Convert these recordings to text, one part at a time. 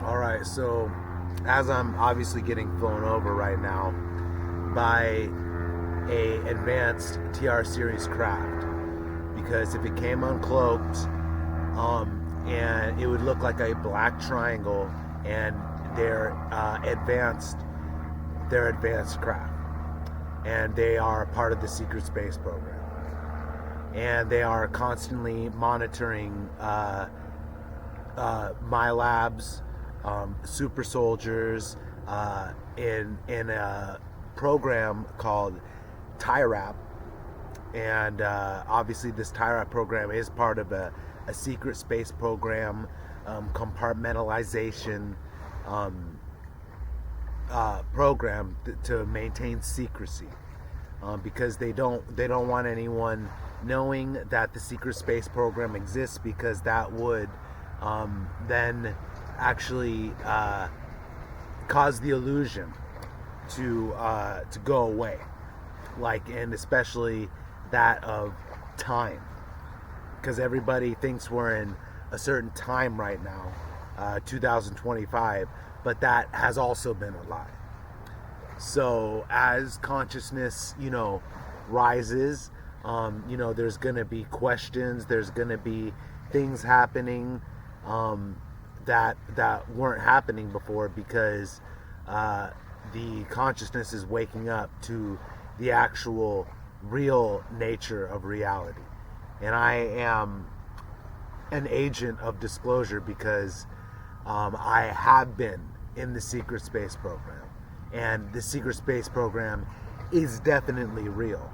All right, so as I'm obviously getting flown over right now by a advanced TR series craft, because if it came uncloaked, and it would look like a black triangle, and they're advanced craft, and they are part of the secret space program, and they are constantly monitoring my labs, super soldiers, in a program called TIRAP. And obviously this TIRAP program is part of a secret space program, compartmentalization program to maintain secrecy, because they don't want anyone knowing that the secret space program exists, because that would then actually cause the illusion to go away, like, and especially that of time, because everybody thinks we're in a certain time right now, 2025, but that has also been a lie. So as consciousness, rises, there's going to be questions, there's going to be things happening that weren't happening before, because the consciousness is waking up to the actual real nature of reality. And I am an agent of disclosure, because I have been in the secret space program, and the secret space program is definitely real.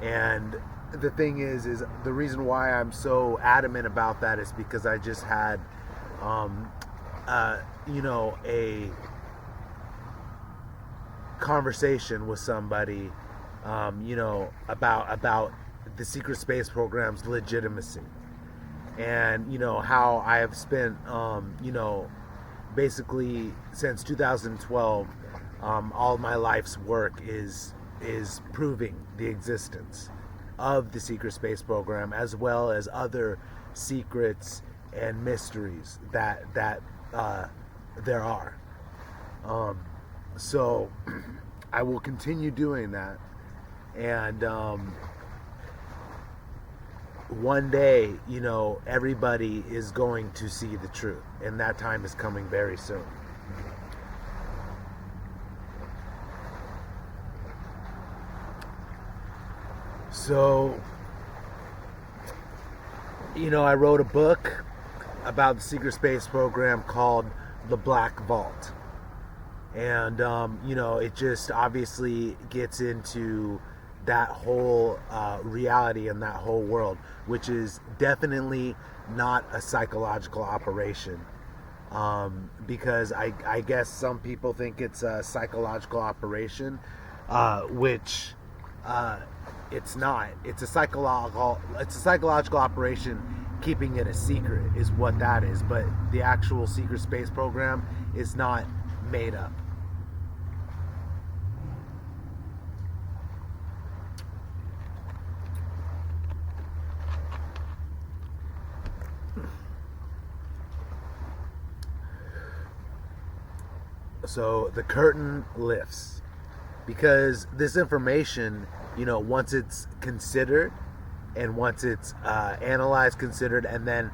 And the thing is the reason why I'm so adamant about that is because I just had a conversation with somebody, about the secret space program's legitimacy, and how I have spent, basically since 2012, all my life's work is proving the existence of the secret space program, as well as other secrets and mysteries that there are. So I will continue doing that, and one day, everybody is going to see the truth, and that time is coming very soon. So, I wrote a book about the secret space program called The Black Vault. And, it just obviously gets into that whole reality and that whole world, which is definitely not a psychological operation. Because I guess some people think it's a psychological operation, which it's not. It's a psychological operation. Keeping it a secret is what that is, but the actual secret space program is not made up. So the curtain lifts, because this information, once it's considered, and once it's analyzed, considered, and then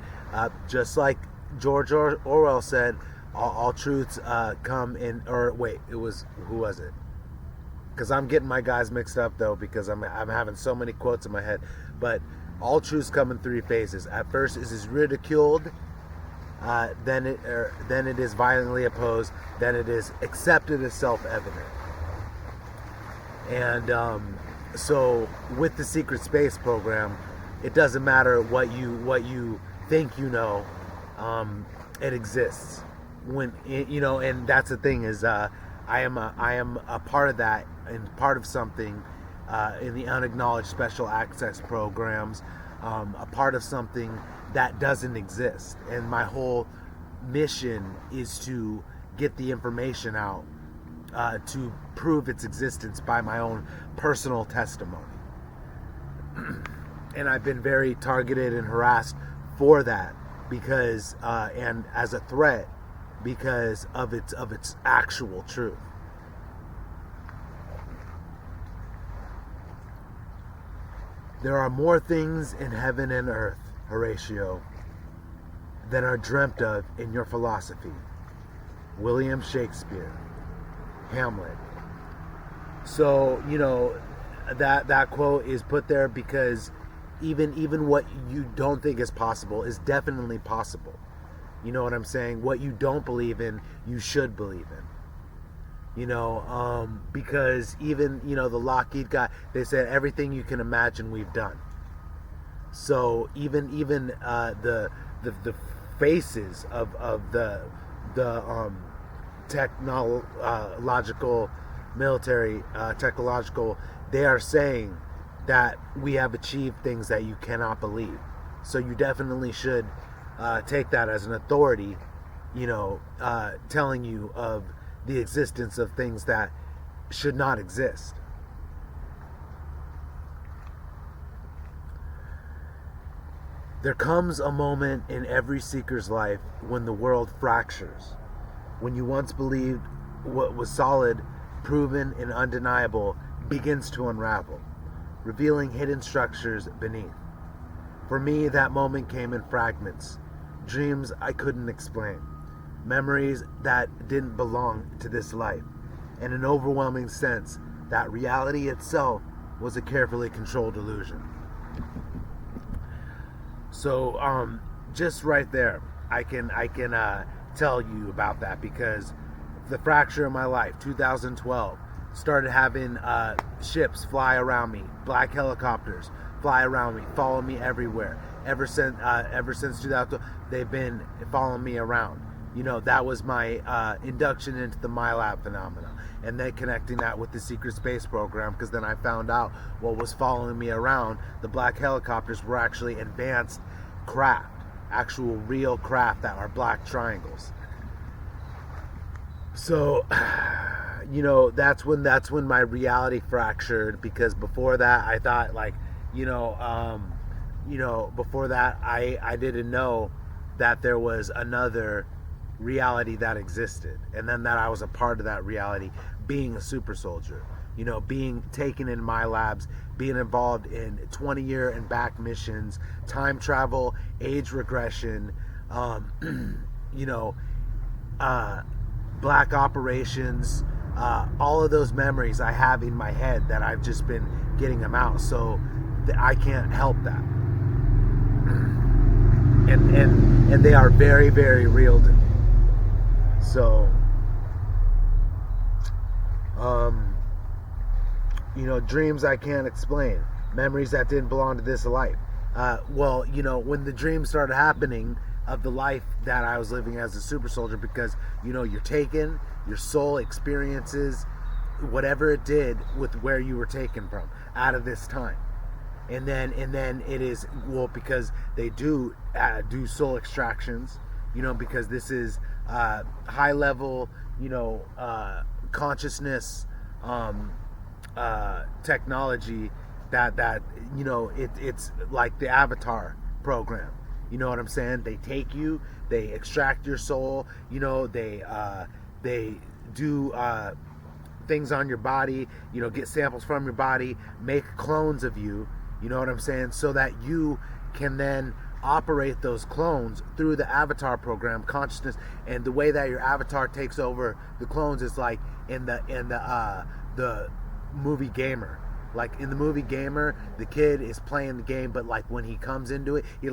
just like George Orwell said, all truths come in, or wait, who was it? Because I'm getting my guys mixed up though, because I'm having so many quotes in my head. But all truths come in three phases. At first, it is ridiculed. Then it is violently opposed. Then it is accepted as self-evident. And so with the secret space program, it doesn't matter what you think it exists. When and that's the thing is, I am a part of that, and part of something in the unacknowledged special access programs, a part of something that doesn't exist. And my whole mission is to get the information out, to prove its existence by my own personal testimony. And I've been very targeted and harassed for that, because and as a threat because of its actual truth. There are more things in heaven and earth, Horatio, than are dreamt of in your philosophy. William Shakespeare, Hamlet. So, that quote is put there because even what you don't think is possible is definitely possible. You know what I'm saying? What you don't believe in, you should believe in. Because even, the Lockheed guy, they said everything you can imagine we've done. So even the faces of the technological, military, technological, they are saying that we have achieved things that you cannot believe. So you definitely should take that as an authority, telling you of the existence of things that should not exist. There comes a moment in every seeker's life when the world fractures, when you once believed what was solid, proven, and undeniable begins to unravel, revealing hidden structures beneath. For me, that moment came in fragments, dreams I couldn't explain, memories that didn't belong to this life, and an overwhelming sense that reality itself was a carefully controlled illusion. So, just right there, I can tell you about that, because the fracture in my life, 2012, started having ships fly around me, black helicopters fly around me, follow me everywhere. Ever since 2012, they've been following me around. That was my induction into the MyLab phenomena, and then connecting that with the secret space program, because then I found out what was following me around. The black helicopters were actually advanced craft, actual real craft that are black triangles. So, that's when my reality fractured, because before that I thought before that I didn't know that there was another reality that existed, and then that I was a part of that reality, being a super soldier, being taken in my labs, being involved in 20-year and back missions, time travel, age regression, black operations, all of those memories I have in my head that I've just been getting them out, so I can't help that, and they are very, very real to me. So, dreams I can't explain, memories that didn't belong to this life. When the dreams started happening of the life that I was living as a super soldier, because, you're taken, your soul experiences whatever it did with where you were taken from out of this time. And then it is, because they do soul extractions, because this is high level, consciousness, technology that it's like the Avatar program. You know what I'm saying? They take you, they extract your soul, they do things on your body, get samples from your body, make clones of you, you know what I'm saying, so that you can then operate those clones through the Avatar program consciousness. And the way that your avatar takes over the clones is like in the movie Gamer. Like in the movie Gamer, the kid is playing the game, but like when he comes into it, he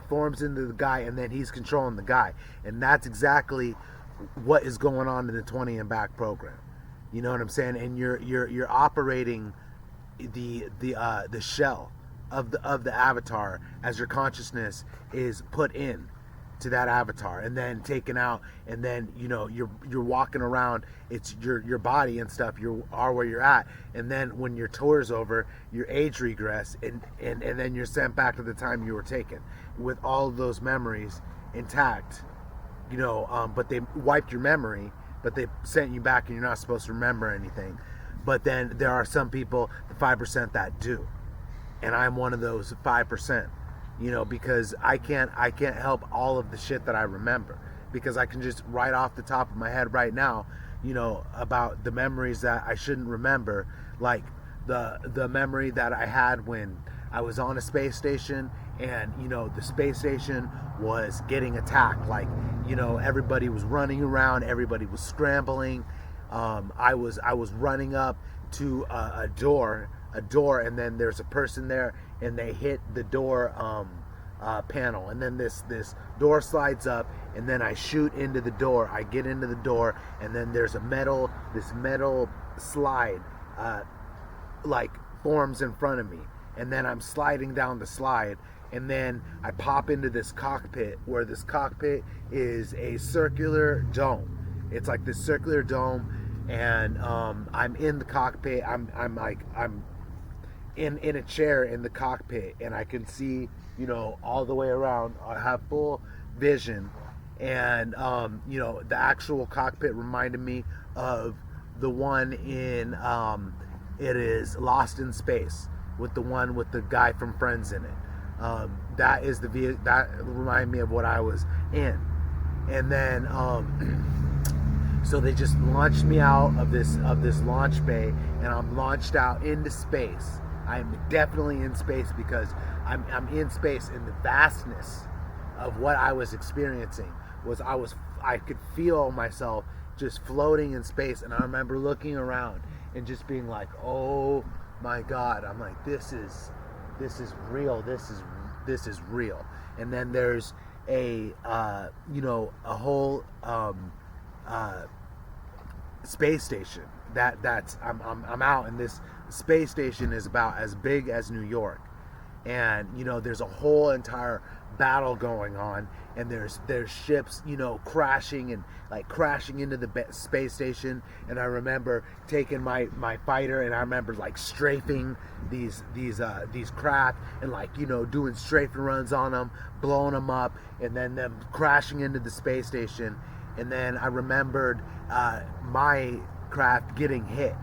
forms into the guy, and then he's controlling the guy. And that's exactly what is going on in the 20 and back program. You know what I'm saying? And you're operating the shell of the avatar as your consciousness is put in to that avatar and then taken out, and then you're walking around, it's your body and stuff, you are where you're at, and then when your tour is over, your age regress, and then you're sent back to the time you were taken with all of those memories intact, but they wiped your memory, but they sent you back and you're not supposed to remember anything. But then there are some people, the 5% that do, and I'm one of those 5%. because I can't help all of the shit that I remember, because I can just right off the top of my head right now, about the memories that I shouldn't remember, like the memory that I had when I was on a space station, and the space station was getting attacked. Like, everybody was running around, everybody was scrambling. I was running up to a door, and then there's a person there, and they hit the door panel, and then this door slides up, and then I shoot into the door. I get into the door, and then there's this metal slide like forms in front of me, and then I'm sliding down the slide, and then I pop into this cockpit, where this cockpit is a circular dome. It's like this circular dome, and I'm in the cockpit. I'm in a chair in the cockpit, and I can see all the way around. I have full vision, and the actual cockpit reminded me of the one in it is Lost in Space, with the one with the guy from Friends in it. That is that reminded me of what I was in. And then so they just launched me out of this launch bay, and I'm launched out into space. I'm definitely in space, because I'm in space, and the vastness of what I was experiencing was I could feel myself just floating in space. And I remember looking around and just being like, oh my God. I'm like, this is real. This is real. And then there's a whole space station that's I'm out, and this space station is about as big as New York, and there's a whole entire battle going on, and there's ships crashing into the space station. And I remember taking my fighter, and I remember like strafing these craft, and doing strafing runs on them, blowing them up, and then them crashing into the space station. And then I remembered my craft getting hit,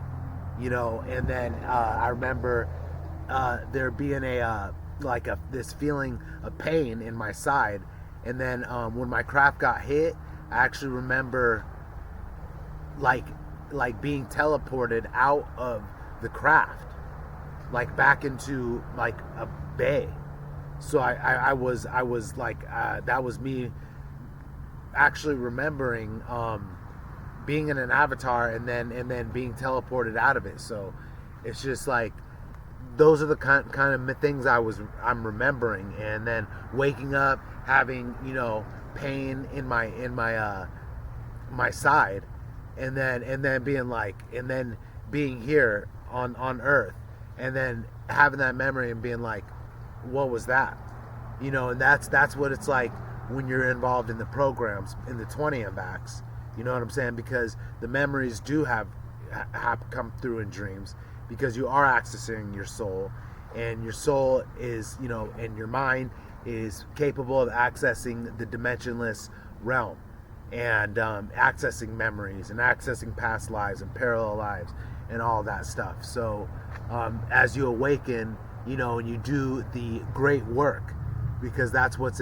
and then I remember there being this feeling of pain in my side. And then when my craft got hit, I actually remember like being teleported out of the craft, like back into like a bay. So I was like that was me actually remembering being in an avatar, and then being teleported out of it. So it's just like, those are the kind of things I'm remembering. And then waking up, having pain in my my side, and then being like, and then being here on Earth, and then having that memory and being like, what was that? And that's what it's like when you're involved in the programs, in the 20M acts. You know what I'm saying? Because the memories do have come through in dreams, because you are accessing your soul, and your soul is, and your mind is capable of accessing the dimensionless realm, and accessing memories, and accessing past lives and parallel lives, and all that stuff. So as you awaken, and you do the great work, because that's what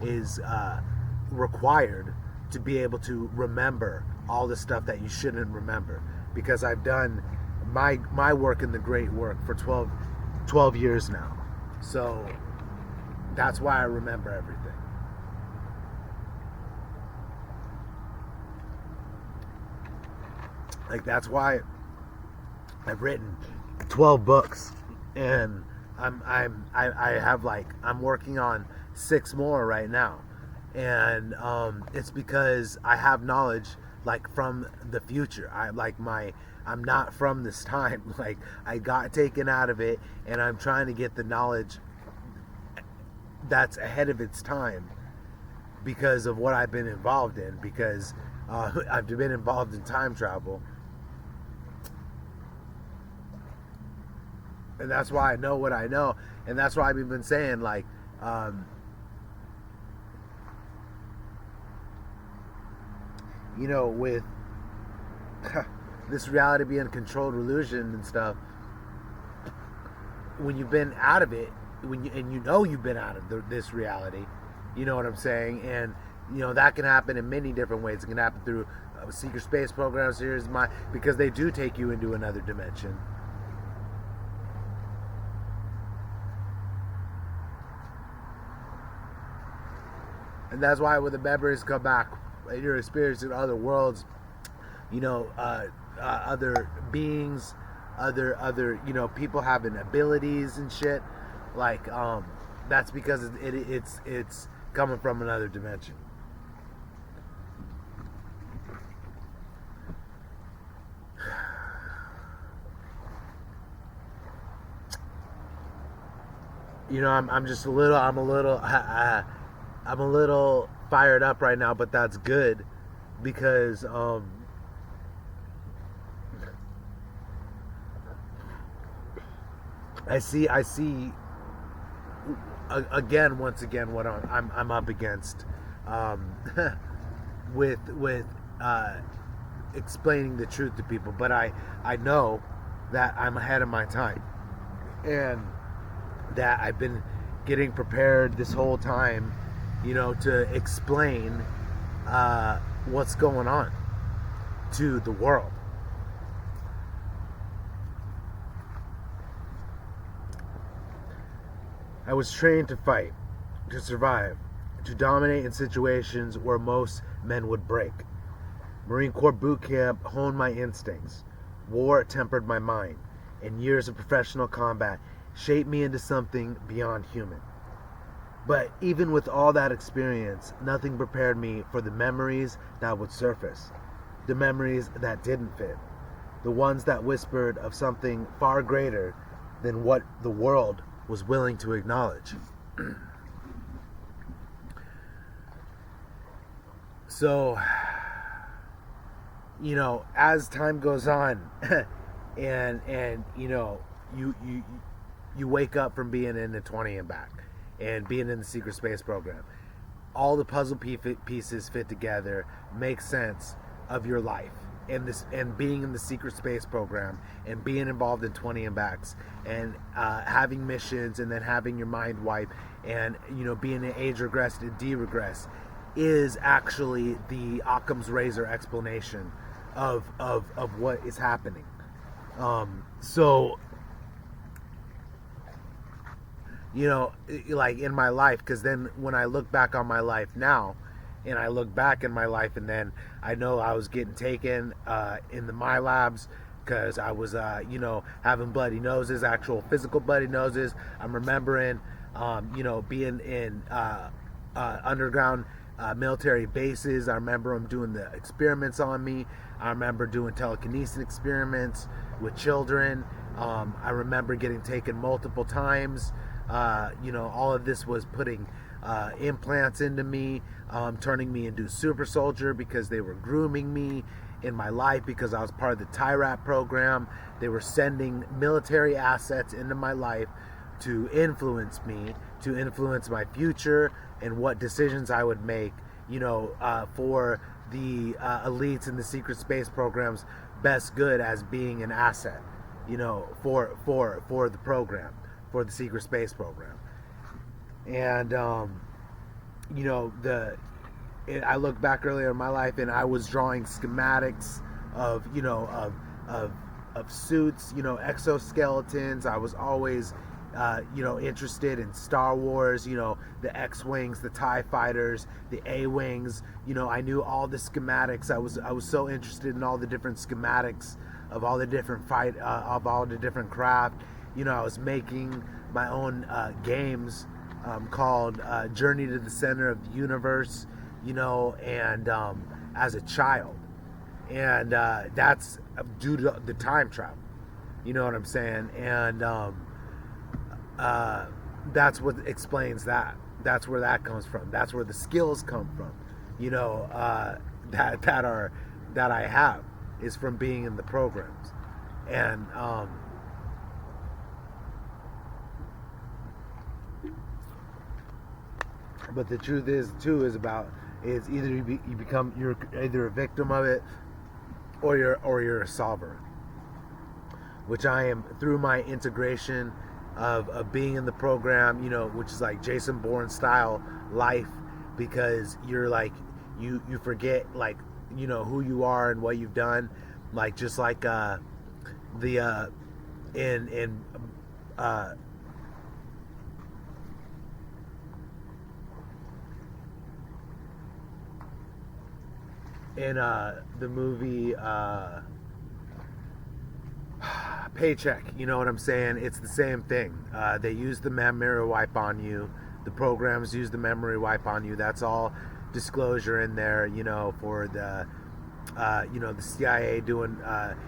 is required to be able to remember all the stuff that you shouldn't remember. Because I've done my work in the great work for 12 years now. So that's why I remember everything. Like, that's why I've written 12 books, and I'm working on 6 more right now. And it's because I have knowledge like from the future. I'm not from this time. Like, I got taken out of it, and I'm trying to get the knowledge that's ahead of its time, because of what I've been involved in, because I've been involved in time travel. And that's why I know what I know. And that's why I've been saying, like, with this reality being a controlled illusion and stuff, when you've been out of it, and you know you've been out of this reality. You know what I'm saying? And that can happen in many different ways. It can happen through a secret space program series, because they do take you into another dimension. And that's why when the memories come back, and you're experiencing other worlds, other beings, other people having abilities and shit, like that's because it's coming from another dimension. I'm just a little fired up right now, but that's good because I see once again what I'm up against with explaining the truth to people, but I know that I'm ahead of my time, and that I've been getting prepared this whole time, to explain what's going on to the world. I was trained to fight, to survive, to dominate in situations where most men would break. Marine Corps boot camp honed my instincts. War tempered my mind, and years of professional combat shaped me into something beyond human. But even with all that experience, nothing prepared me for the memories that would surface. The memories that didn't fit. The ones that whispered of something far greater than what the world was willing to acknowledge. So, as time goes on, and you wake up from being in the 20 and back, and being in the secret space program, all the puzzle pieces fit together, make sense of your life, and being in the secret space program, and being involved in 20 and backs, and having missions, and then having your mind wiped, and being an age regressed and de-regressed, is actually the Occam's razor explanation of what is happening. Like in my life, because then when I look back on my life now, and I look back in my life, and then I know I was getting taken in the my labs because I was having bloody noses, actual physical bloody noses. I'm remembering being in underground military bases. I remember them doing the experiments on me. I remember doing telekinesis experiments with children. I remember getting taken multiple times. All of this was putting implants into me, turning me into a super soldier because they were grooming me in my life because I was part of the TIRAP program. They were sending military assets into my life to influence me, to influence my future and what decisions I would make, for the elites in the secret space program's best good as being an asset, for the program, for the secret space program. And I look back earlier in my life, and I was drawing schematics of suits, exoskeletons. I was always interested in Star Wars, the X-Wings, the TIE fighters, the A-Wings. I knew all the schematics. I was so interested in all the different schematics of all the different of all the different craft. I was making my own games called Journey to the Center of the Universe, and as a child. And that's due to the time travel. You know what I'm saying? And that's what explains that. That's where that comes from. That's where the skills come from. That I have is from being in the programs. And but the truth is either you're either a victim of it, or you're a solver, which I am through my integration of being in the program, you know, which is like Jason Bourne style life, because you're like you forget, like, you know, who you are and what you've done, like just like the in uh in the movie Paycheck, you know what I'm saying? It's the same thing. They use the memory wipe on you. The programs use the memory wipe on you. That's all disclosure in there, you know, for the you know, the CIA doing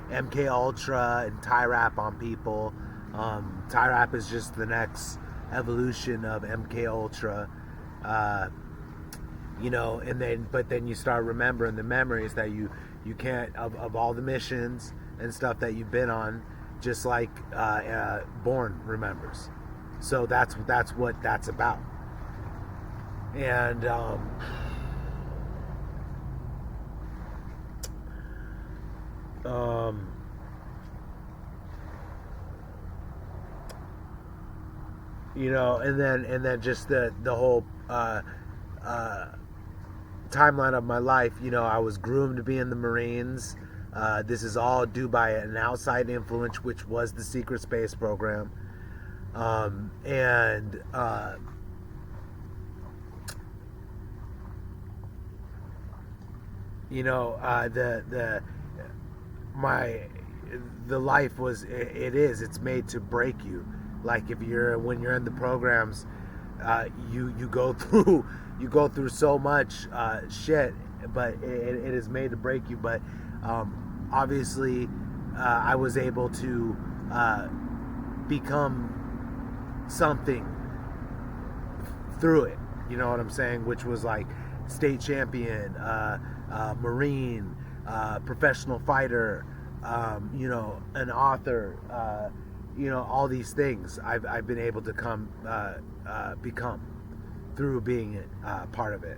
MK Ultra and TIRAP on people. TIRAP is just the next evolution of MK Ultra. You know, and then but then you start remembering the memories that you can't, of all the missions and stuff that you've been on, just like Bourne remembers. So that's what that's about. And you know, and then just the whole timeline of my life. You know, I was groomed to be in the Marines. This is all due by an outside influence, which was the secret space program. And you know, the life was, it's made to break you. Like when you're in the programs, you go through so much shit, but it is made to break you. But obviously, I was able to become something through it. You know what I'm saying? Which was like state champion, Marine, professional fighter, you know, an author, you know, all these things I've been able to become through being part of it.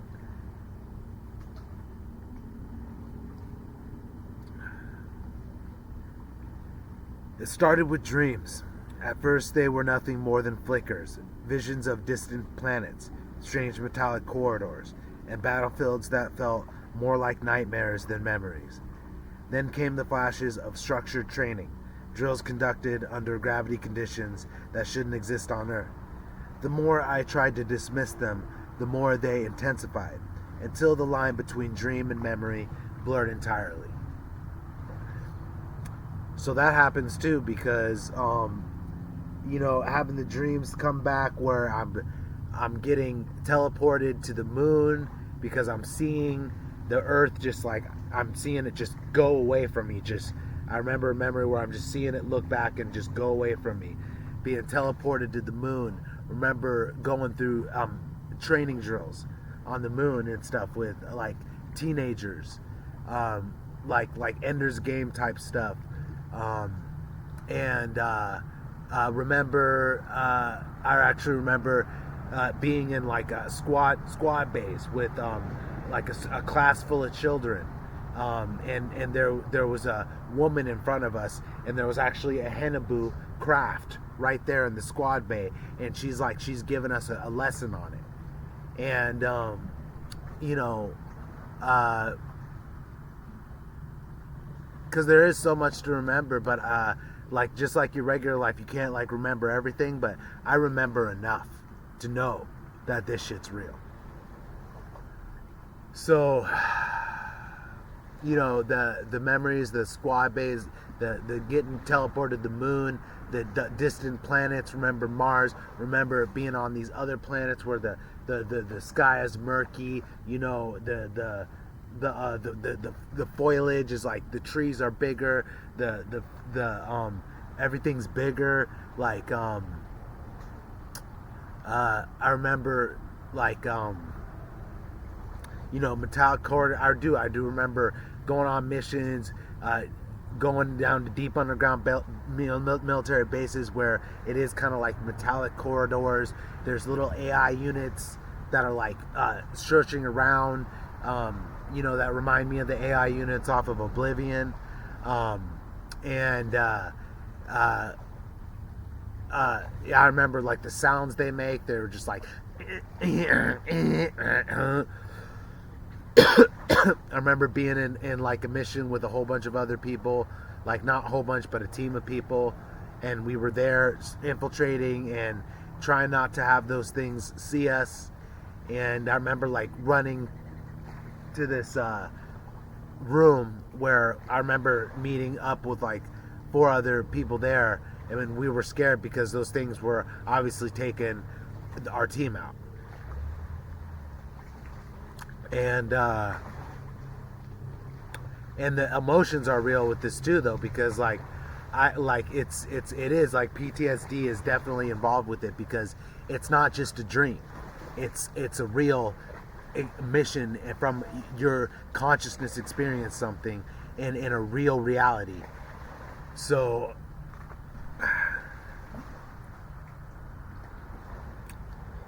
It started with dreams. At first they were nothing more than flickers, visions of distant planets, strange metallic corridors, and battlefields that felt more like nightmares than memories. Then came the flashes of structured training, drills conducted under gravity conditions that shouldn't exist on Earth. The more I tried to dismiss them, the more they intensified, until the line between dream and memory blurred entirely. So that happens too, because you know, having the dreams come back where I'm getting teleported to the moon, because I'm seeing the Earth, just like I'm seeing it just go away from me. I remember a memory where I'm just seeing it look back and just go away from me. Being teleported to the moon. Remember going through training drills on the moon and stuff with like teenagers, like Ender's Game type stuff. I actually remember being in like a squad base with like a class full of children, and there was a woman in front of us, and there was actually a Hanabu craft right there in the squad bay, and she's giving us a lesson on it. And you know, because there is so much to remember, but like just like your regular life, you can't like remember everything, but I remember enough to know that this shit's real. So, you know, the memories, the squad bays, the getting teleported to the moon, the distant planets. Remember Mars. Remember being on these other planets where the sky is murky. You know, the foliage is like, the trees are bigger. The everything's bigger. Like I remember like you know, metallic corridor. I do remember going on missions, going down to deep underground military bases where it is kind of like metallic corridors. There's little AI units that are like searching around, you know, that remind me of the AI units off of Oblivion. yeah, I remember like the sounds they make. They were just like. I remember being in like a mission with a whole bunch of other people, like not a whole bunch, but a team of people, and we were there infiltrating and trying not to have those things see us. And I remember like running to this room where I remember meeting up with like 4 other people there, and we were scared because those things were obviously taking our team out. And the emotions are real with this too, though, because like it is like PTSD is definitely involved with it, because it's not just a dream, it's a real mission from your consciousness experience something in a real reality. So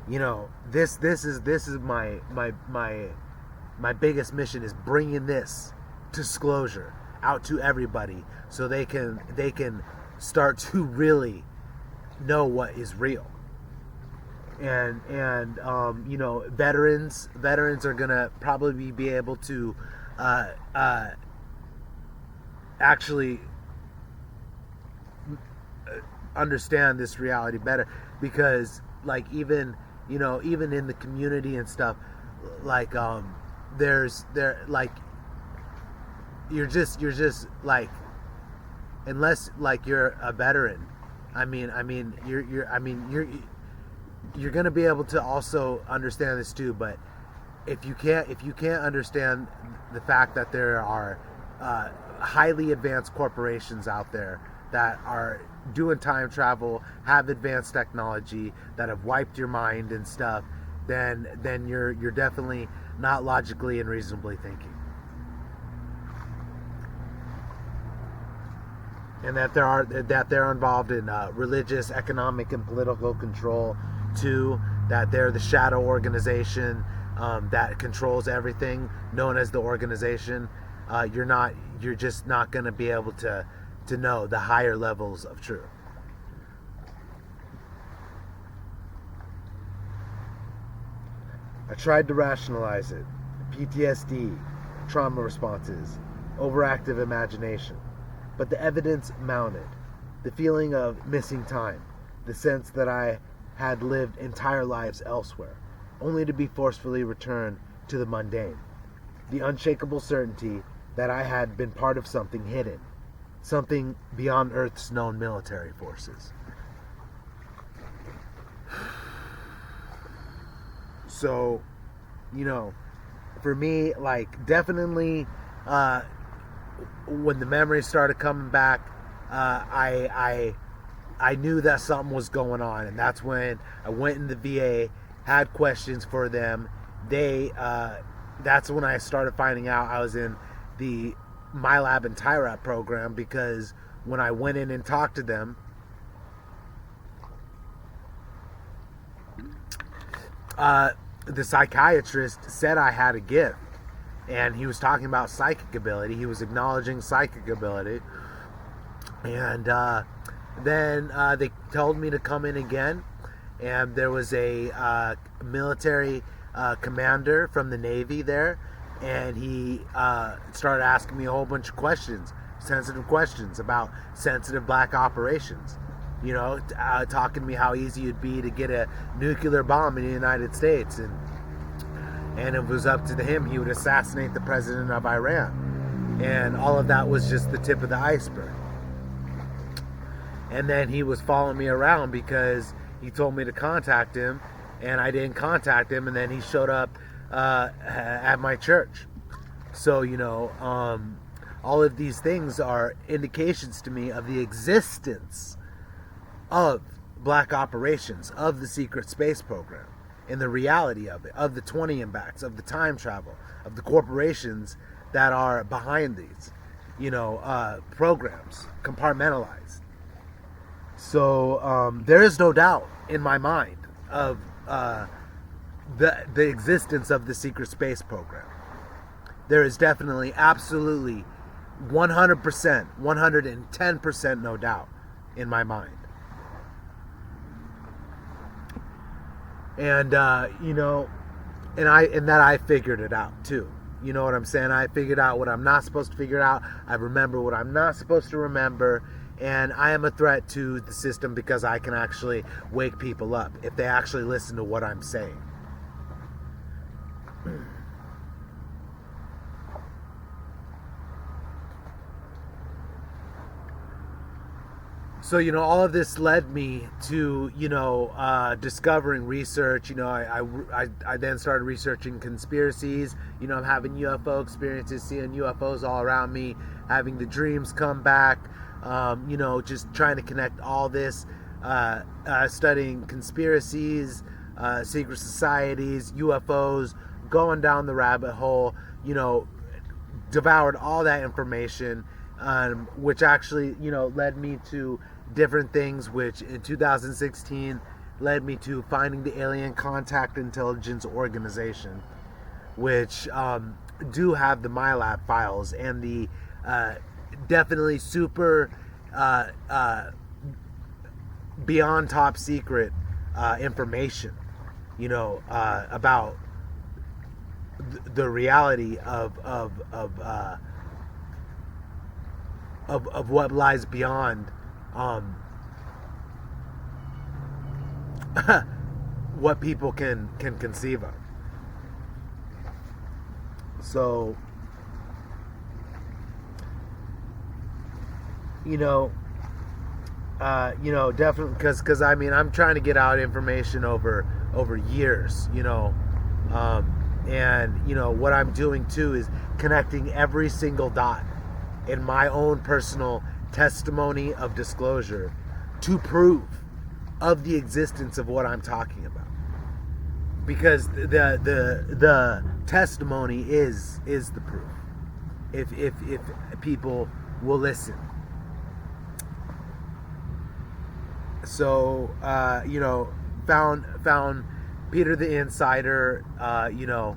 you know, this is my biggest mission, is bringing this disclosure out to everybody so they can start to really know what is real. And you know, veterans are gonna probably be able to actually understand this reality better, because like even in the community and stuff, like you're just like, unless like you're a veteran, you're gonna be able to also understand this too. But if you can't understand the fact that there are highly advanced corporations out there that are doing time travel, have advanced technology, that have wiped your mind and stuff, then you're definitely not logically and reasonably thinking. And that they're involved in religious, economic, and political control too. That they're the shadow organization that controls everything, known as the organization. You're just not going to be able to know the higher levels of truth. I tried to rationalize it. PTSD, trauma responses, overactive imagination. But the evidence mounted. The feeling of missing time. The sense that I had lived entire lives elsewhere, only to be forcefully returned to the mundane. The unshakable certainty that I had been part of something hidden. Something beyond Earth's known military forces. So, you know, for me, like, definitely, when the memories started coming back, I knew that something was going on, and that's when I went in the VA, had questions for them. That's when I started finding out I was in the MyLab and TIRAP program, because when I went in and talked to them, the psychiatrist said I had a gift, and he was talking about psychic ability. He was acknowledging psychic ability, and then they told me to come in again, and there was a military commander from the Navy there, and he started asking me a whole bunch of questions, sensitive questions about sensitive black operations. You know, talking to me how easy it'd be to get a nuclear bomb in the United States, and it was up to him. He would assassinate the president of Iran, and all of that was just the tip of the iceberg. And then he was following me around because he told me to contact him, and I didn't contact him, and then he showed up at my church. So, you know, all of these things are indications to me of the existence of black operations, of the secret space program, and the reality of it, of the 20-backs, of the time travel, of the corporations that are behind these, you know, programs, compartmentalized. So there is no doubt in my mind of the existence of the secret space program. There is definitely, absolutely, 100%, 110% no doubt in my mind. And you know, and that I figured it out too. You know what I'm saying? I figured out what I'm not supposed to figure out. I remember what I'm not supposed to remember. And I am a threat to the system because I can actually wake people up if they actually listen to what I'm saying. So, you know, all of this led me to, you know, discovering research. You know, I then started researching conspiracies. You know, I'm having UFO experiences, seeing UFOs all around me, having the dreams come back. You know, just trying to connect all this, studying conspiracies, secret societies, UFOs, going down the rabbit hole. You know, devoured all that information, which actually, you know, led me to different things, which in 2016 led me to finding the Alien Contact Intelligence Organization, which do have the MILAB files and the definitely super beyond top secret information, you know, about the reality of what lies beyond what people can conceive of. So, you know, definitely, because I mean, I'm trying to get out information over years, you know, and you know what I'm doing too is connecting every single dot in my own personal testimony of disclosure to prove of the existence of what I'm talking about, because the testimony is the proof if people will listen. So you know, found Peter the Insider. You know,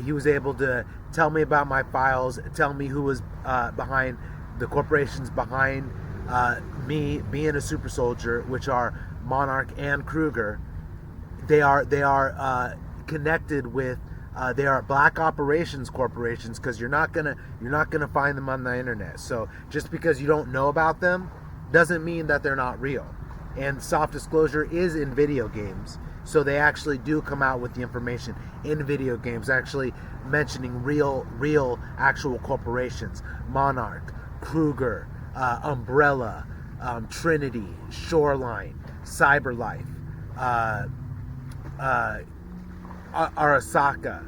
he was able to tell me about my files, tell me who was behind the corporations behind me being a super soldier, which are Monarch and Kruger. They are connected with. They are black operations corporations, because you're not gonna find them on the internet. So just because you don't know about them doesn't mean that they're not real. And soft disclosure is in video games, so they actually do come out with the information in video games, actually mentioning real actual corporations: Monarch, Kruger, Umbrella, Trinity, Shoreline, CyberLife, Arasaka,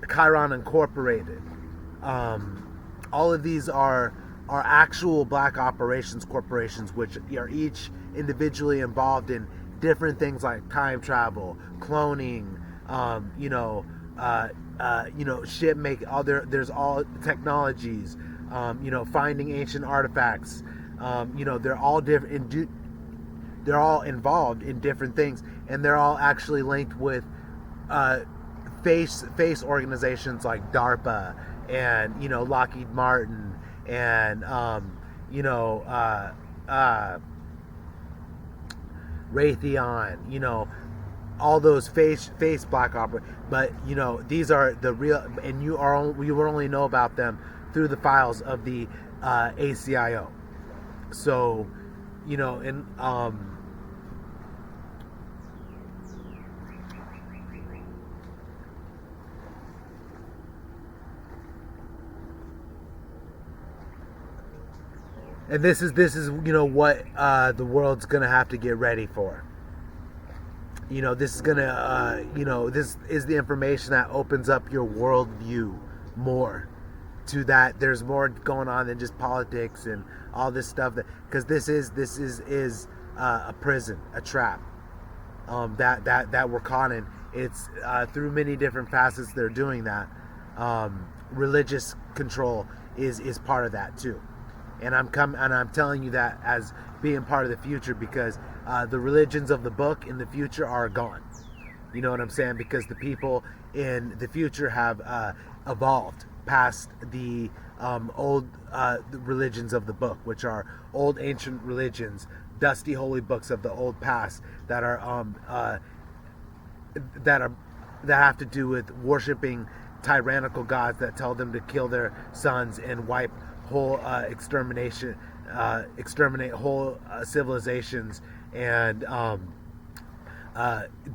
Chiron Incorporated. All of these are actual black operations corporations, which are each individually involved in different things like time travel, cloning, you know, ship make. There's all technologies, you know, finding ancient artifacts. You know, they're all different. They're all involved in different things, and they're all actually linked with face organizations like DARPA and, you know, Lockheed Martin and you know, Raytheon, you know, all those face black opera. But you know, these are the real, and you will only know about them through the files of the ACIO. So, you know, and and this is you know what the world's gonna have to get ready for. You know, this is gonna you know, this is the information that opens up your worldview more to that there's more going on than just politics and all this stuff, that because this is a prison, a trap, that we're caught in. It's through many different facets they're doing that. Religious control is part of that too. And I'm telling you that as being part of the future, because the religions of the book in the future are gone. You know what I'm saying? Because the people in the future have evolved past the old religions of the book, which are old ancient religions dusty holy books of the old past that are that are that have to do with worshiping tyrannical gods that tell them to kill their sons and wipe whole exterminate whole civilizations, and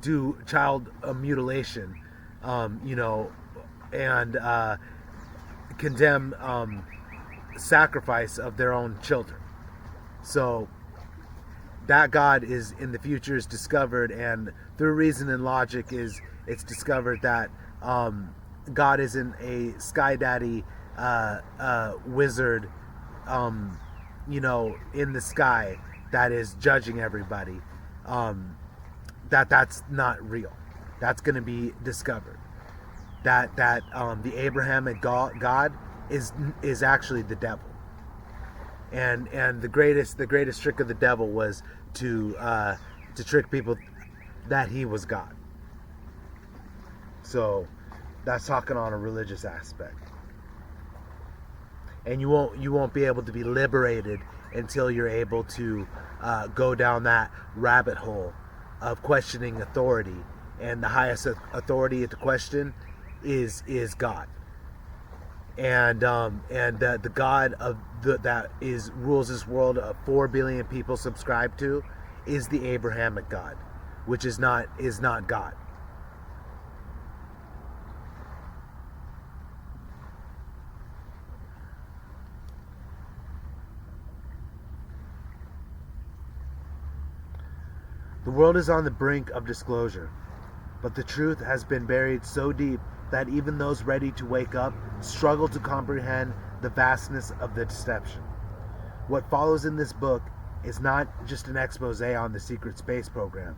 do child mutilation, and condemn sacrifice of their own children. So that God is in the future is discovered, and through reason and logic it's discovered that God isn't a sky daddy wizard, in the sky that is judging everybody. That's not real. That's going to be discovered. That the Abrahamic God is actually the devil. And the greatest trick of the devil was to trick people that he was God. So that's talking on a religious aspect. And you won't be able to be liberated until you're able to go down that rabbit hole of questioning authority, and the highest authority to question is God. And the God of that rules this world of 4 billion people subscribe to is the Abrahamic God, which is not God. The world is on the brink of disclosure, but the truth has been buried so deep that even those ready to wake up struggle to comprehend the vastness of the deception. What follows in this book is not just an expose on the secret space program.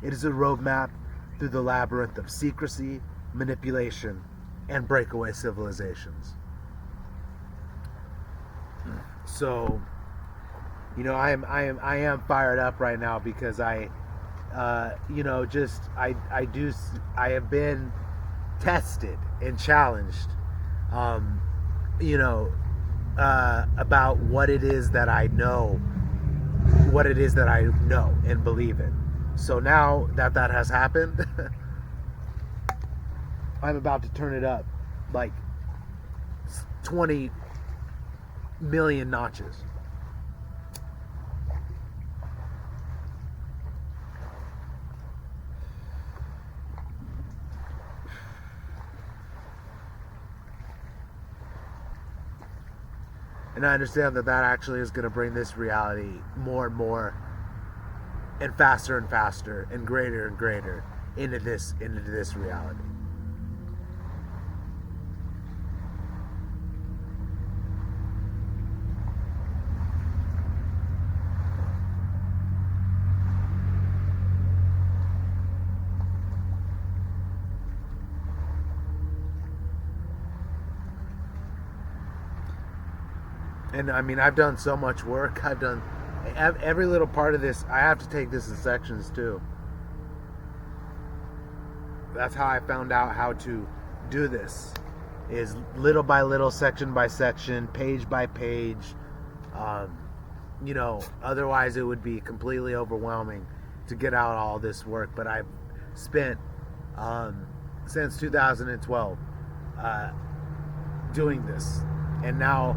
It is a roadmap through the labyrinth of secrecy, manipulation, and breakaway civilizations. So, I am fired up right now because I have been tested and challenged, about what it is that I know and believe in. So now that has happened, I'm about to turn it up like 20 million notches. And I understand that actually is going to bring this reality more and more, and faster and greater into this reality. And I mean, I've done so much work. I've done every little part of this. I have to take this in sections too. That's how I found out how to do this, is little by little, section by section, page by page. Otherwise it would be completely overwhelming to get out all this work. But I've spent since 2012 doing this, and now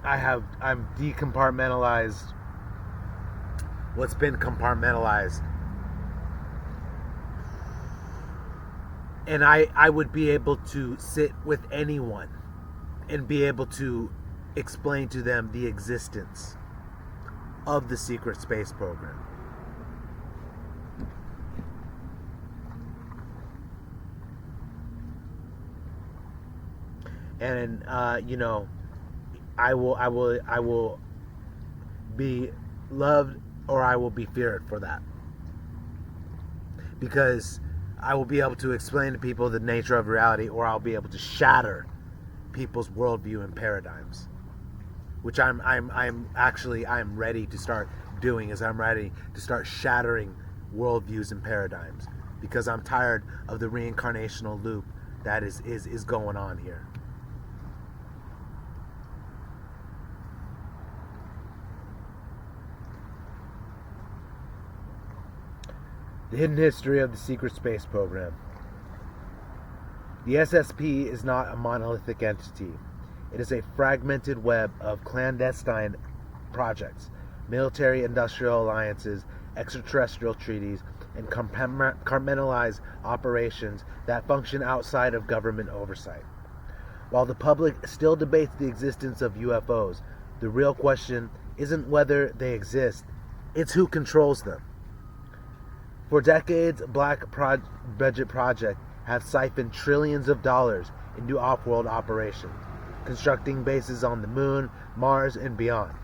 I'm decompartmentalized what's been compartmentalized, and I would be able to sit with anyone and be able to explain to them the existence of the secret space program. And I will be loved, or I will be feared for that, because I will be able to explain to people the nature of reality, or I'll be able to shatter people's worldview and paradigms, which I'm ready to start doing. Is I'm ready to start shattering worldviews and paradigms, because I'm tired of the reincarnational loop that is going on here. The hidden history of the secret space program. The SSP is not a monolithic entity. It is a fragmented web of clandestine projects, military-industrial alliances, extraterrestrial treaties, and compartmentalized operations that function outside of government oversight. While the public still debates the existence of UFOs, the real question isn't whether they exist, it's who controls them. For decades, Black Budget Project have siphoned trillions of dollars into off-world operations, constructing bases on the moon, Mars, and beyond.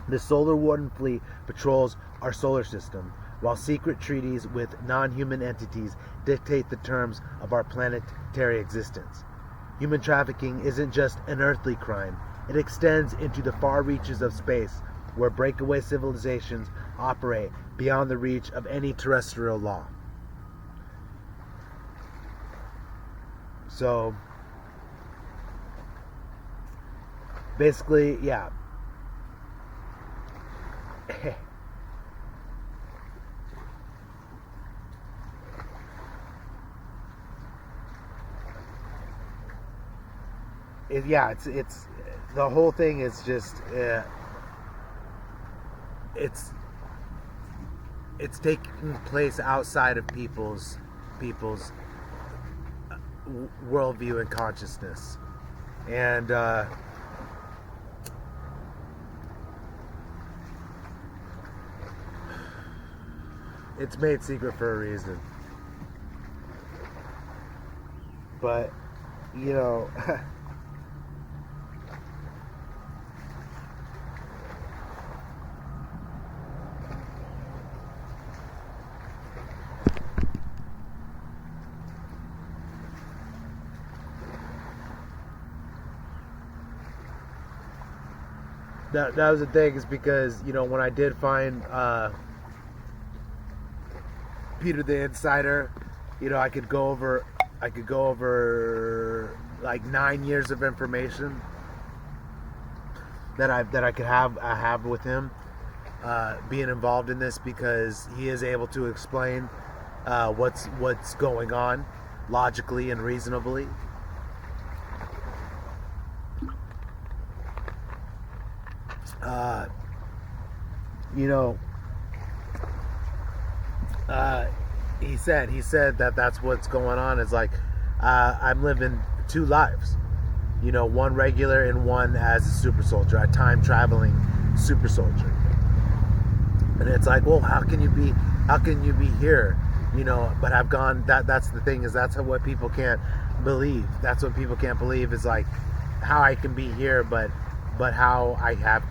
The Solar Warden fleet patrols our solar system, while secret treaties with non-human entities dictate the terms of our planetary existence. Human trafficking isn't just an earthly crime, it extends into the far reaches of space, where breakaway civilizations operate beyond the reach of any terrestrial law. So, basically, yeah. It's the whole thing is just it's taking place outside of people's worldview and consciousness, and it's made secret for a reason. But you know. That was the thing, is because, you know, when I did find Peter the Insider, you know, I could go over like 9 years of information that I could have with him, being involved in this, because he is able to explain what's going on logically and reasonably. You know, he said that that's what's going on. Is like, I'm living two lives, you know, one regular and one as a super soldier, a time traveling super soldier. And it's like, well, how can you be here, you know? But I've gone. That's the thing, is that's what people can't believe. That's what people can't believe, is like how I can be here, but how I have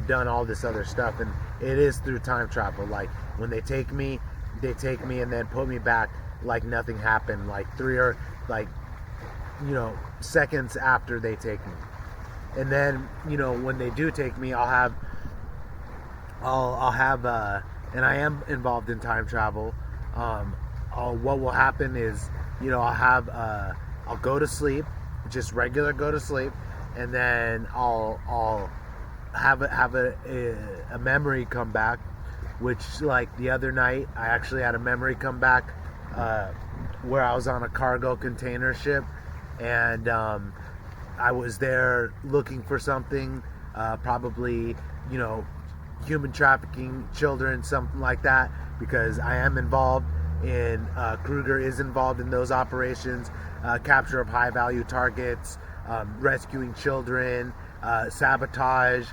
done all this other stuff, and it is through time travel. Like when they take me and then put me back like nothing happened, like 3 or like, you know, seconds after they take me. And then, you know, when they do take me, I'll have and I am involved in time travel. What will happen is, you know, I'll go to sleep, just regular go to sleep, and then I'll have a memory come back, which, like the other night, I actually had a memory come back where I was on a cargo container ship, and I was there looking for something, probably, you know, human trafficking, children, something like that, because I am involved in, Kruger is involved in those operations, capture of high value targets, rescuing children, sabotage,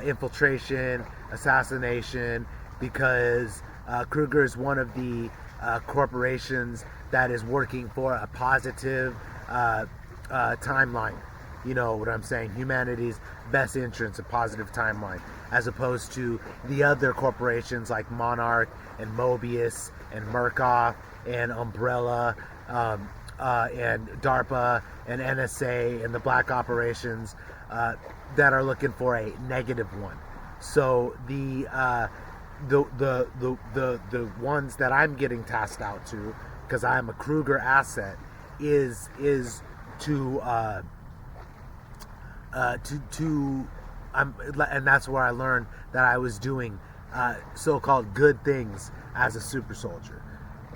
infiltration, assassination, because Kruger is one of the corporations that is working for a positive timeline. You know what I'm saying? Humanity's best interest, a positive timeline, as opposed to the other corporations like Monarch and Mobius and Murkoff and Umbrella, and DARPA and NSA and the black operations that are looking for a negative one. So the ones that I'm getting tasked out to, because I'm a Kruger asset, is to and that's where I learned that I was doing so-called good things as a super soldier.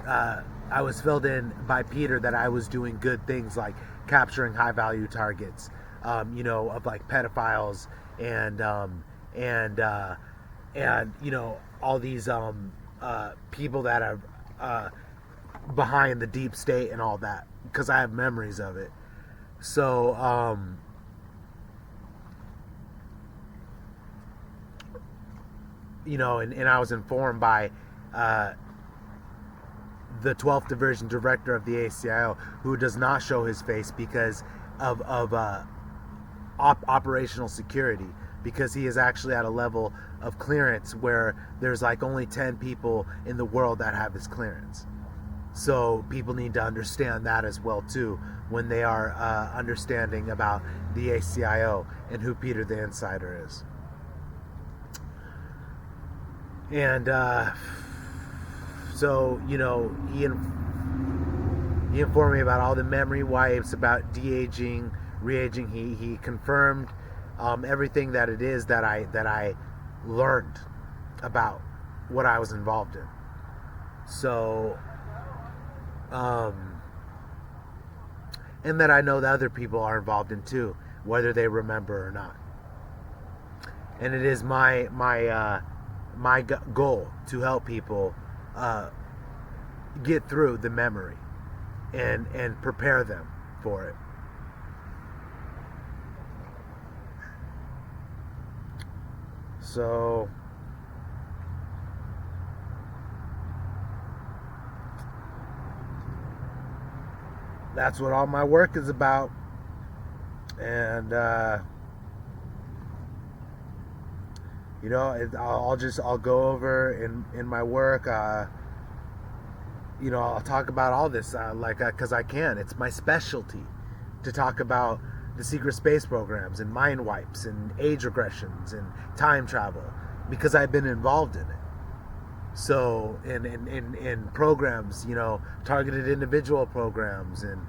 I was filled in by Peter that I was doing good things like capturing high-value targets, of like pedophiles and and uh, and all these people that are behind the deep state and all that, because I have memories of it. So and I was informed by the 12th Division Director of the ACIO, who does not show his face because of operational security, because he is actually at a level of clearance where there's like only 10 people in the world that have his clearance. So people need to understand that as well too when they are understanding about the ACIO and who Peter the Insider is. And so he informed me about all the memory wipes, about de-aging, re-aging. He confirmed everything that it is that I learned about what I was involved in. So and that I know that other people are involved in too, whether they remember or not. And it is my goal to help people get through the memory and prepare them for it. So that's what all my work is about. And I'll go over in my work. I'll talk about all this because I can. It's my specialty to talk about the secret space programs and mind wipes and age regressions and time travel, because I've been involved in it. So in programs, targeted individual programs and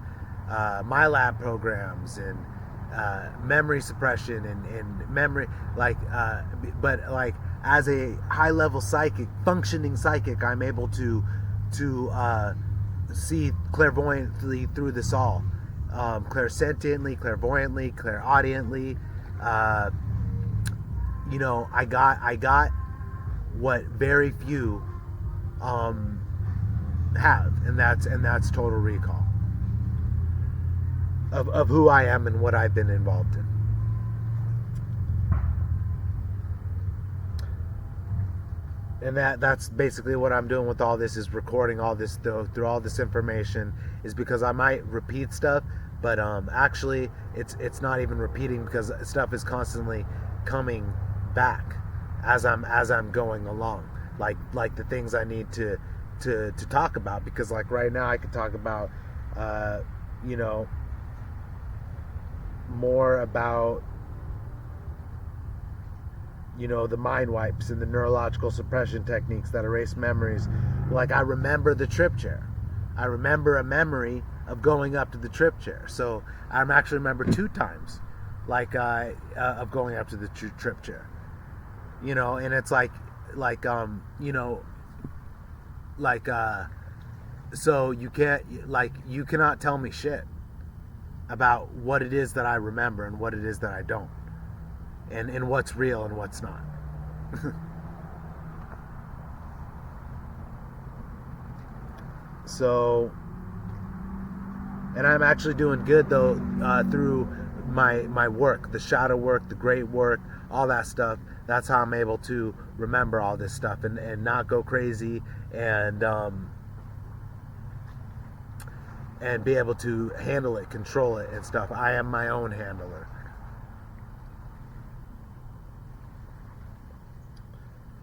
my lab programs and memory suppression and memory, but as a high level functioning psychic, I'm able to see clairvoyantly through this all, clairsentiently, clairvoyantly, clairaudiently. I got what very few have, and that's total recall of who I am and what I've been involved in. And that's basically what I'm doing with all this, is recording all this through all this information, is because I might repeat stuff, but actually it's not even repeating, because stuff is constantly coming back as I'm going along, like the things I need to talk about, because like right now I could talk about more about the mind wipes and the neurological suppression techniques that erase memories. Like, I remember the trip chair. I remember a memory of going up to the trip chair. So I actually remember 2 times of going up to the trip chair. And it's so you cannot tell me shit about what it is that I remember and what it is that I don't, and what's real and what's not. So, and I'm actually doing good though, through my work, the shadow work, the great work, all that stuff. That's how I'm able to remember all this stuff and not go crazy, and be able to handle it, control it and stuff. I am my own handler.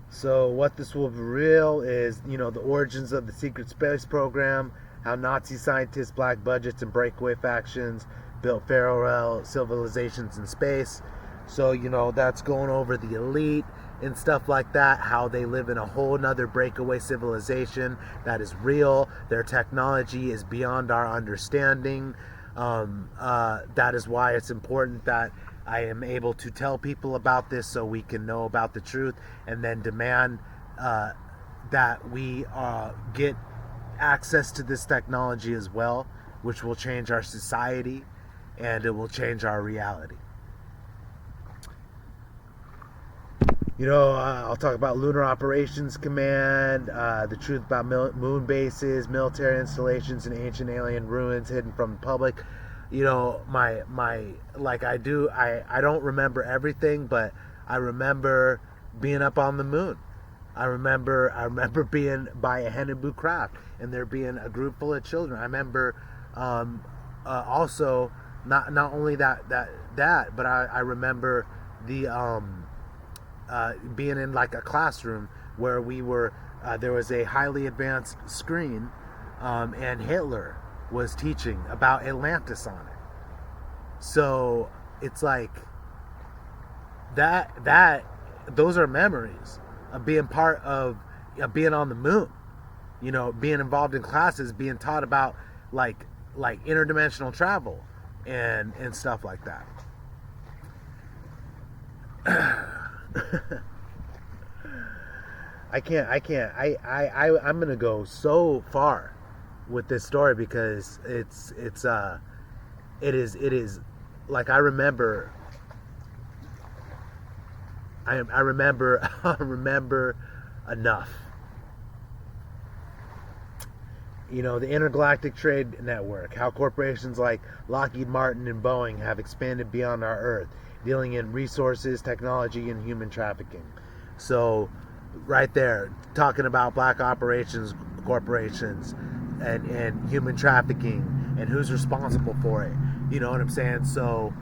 So what this will reveal is, the origins of the secret space program, how Nazi scientists, black budgets, and breakaway factions built parallel civilizations in space. So, that's going over the elite and stuff like that, how they live in a whole nother breakaway civilization that is real. Their technology is beyond our understanding. That is why it's important that I am able to tell people about this, so we can know about the truth and then demand that we get access to this technology as well, which will change our society and it will change our reality. I'll talk about Lunar Operations Command, the truth about moon bases, military installations, and ancient alien ruins hidden from the public. I don't remember everything, but I remember being up on the moon. I remember being by a Hennebu craft and there being a group full of children. I remember also not only that, but I remember the being in like a classroom where we were. There was a highly advanced screen, and Hitler was teaching about Atlantis on it. So it's like that. Those are memories of being part of being on the moon. Being involved in classes, being taught about like interdimensional travel and stuff like that. I'm gonna go so far with this story because it is like I remember enough. The Intergalactic Trade Network, how corporations like Lockheed Martin and Boeing have expanded beyond our Earth, dealing in resources, technology, and human trafficking. So, right there, talking about black operations corporations and human trafficking and who's responsible for it. You know what I'm saying? So,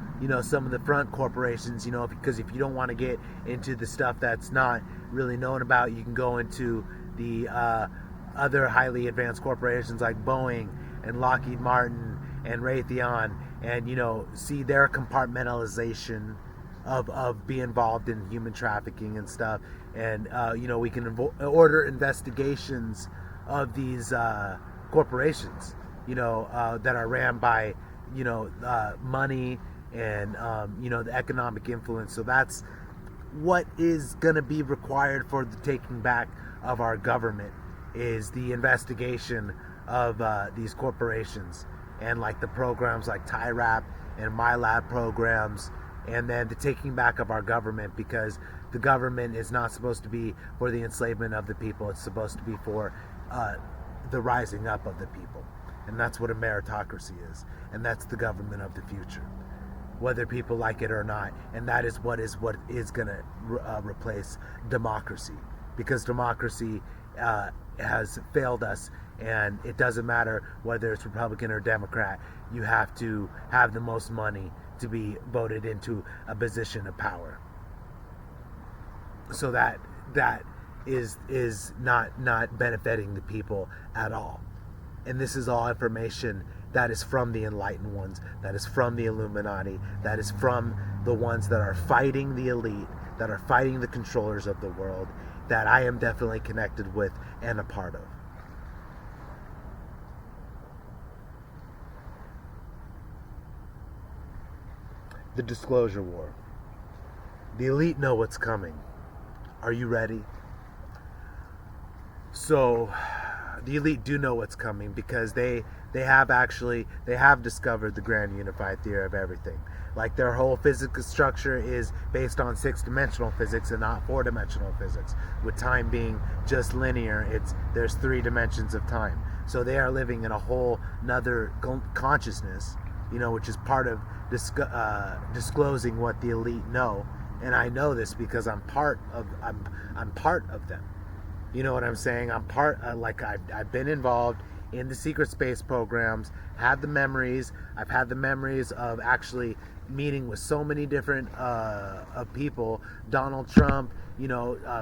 some of the front corporations, because if you don't want to get into the stuff that's not really known about, you can go into the other highly advanced corporations like Boeing and Lockheed Martin and Raytheon, and see their compartmentalization of being involved in human trafficking and stuff. And we can order investigations of these corporations that are ran by money and the economic influence. So that's what is going to be required for the taking back of our government, is the investigation of these corporations and like the programs like TIRAP and MyLab programs, and then the taking back of our government, because the government is not supposed to be for the enslavement of the people. It's supposed to be for the rising up of the people, and that's what a meritocracy is, and that's the government of the future, whether people like it or not. And that is what is going to replace democracy, because democracy has failed us, and it doesn't matter whether it's Republican or Democrat. You have to have the most money to be voted into a position of power. So that is not benefiting the people at all. And this is all information that is from the enlightened ones, that is from the Illuminati, that is from the ones that are fighting the elite, that are fighting the controllers of the world, that I am definitely connected with and a part of. The disclosure war. The elite know what's coming. Are you ready? So, the elite do know what's coming because they have discovered the grand unified theory of everything. Like, their whole physical structure is based on 6-dimensional physics and not 4-dimensional physics, with time being just linear. There's 3 dimensions of time. So they are living in a whole nother consciousness, which is part of disclosing what the elite know. And I know this because I'm part of them. You know what I'm saying? I'm part, I've been involved in the secret space programs, had the memories. I've had the memories of actually meeting with so many different of people, Donald Trump,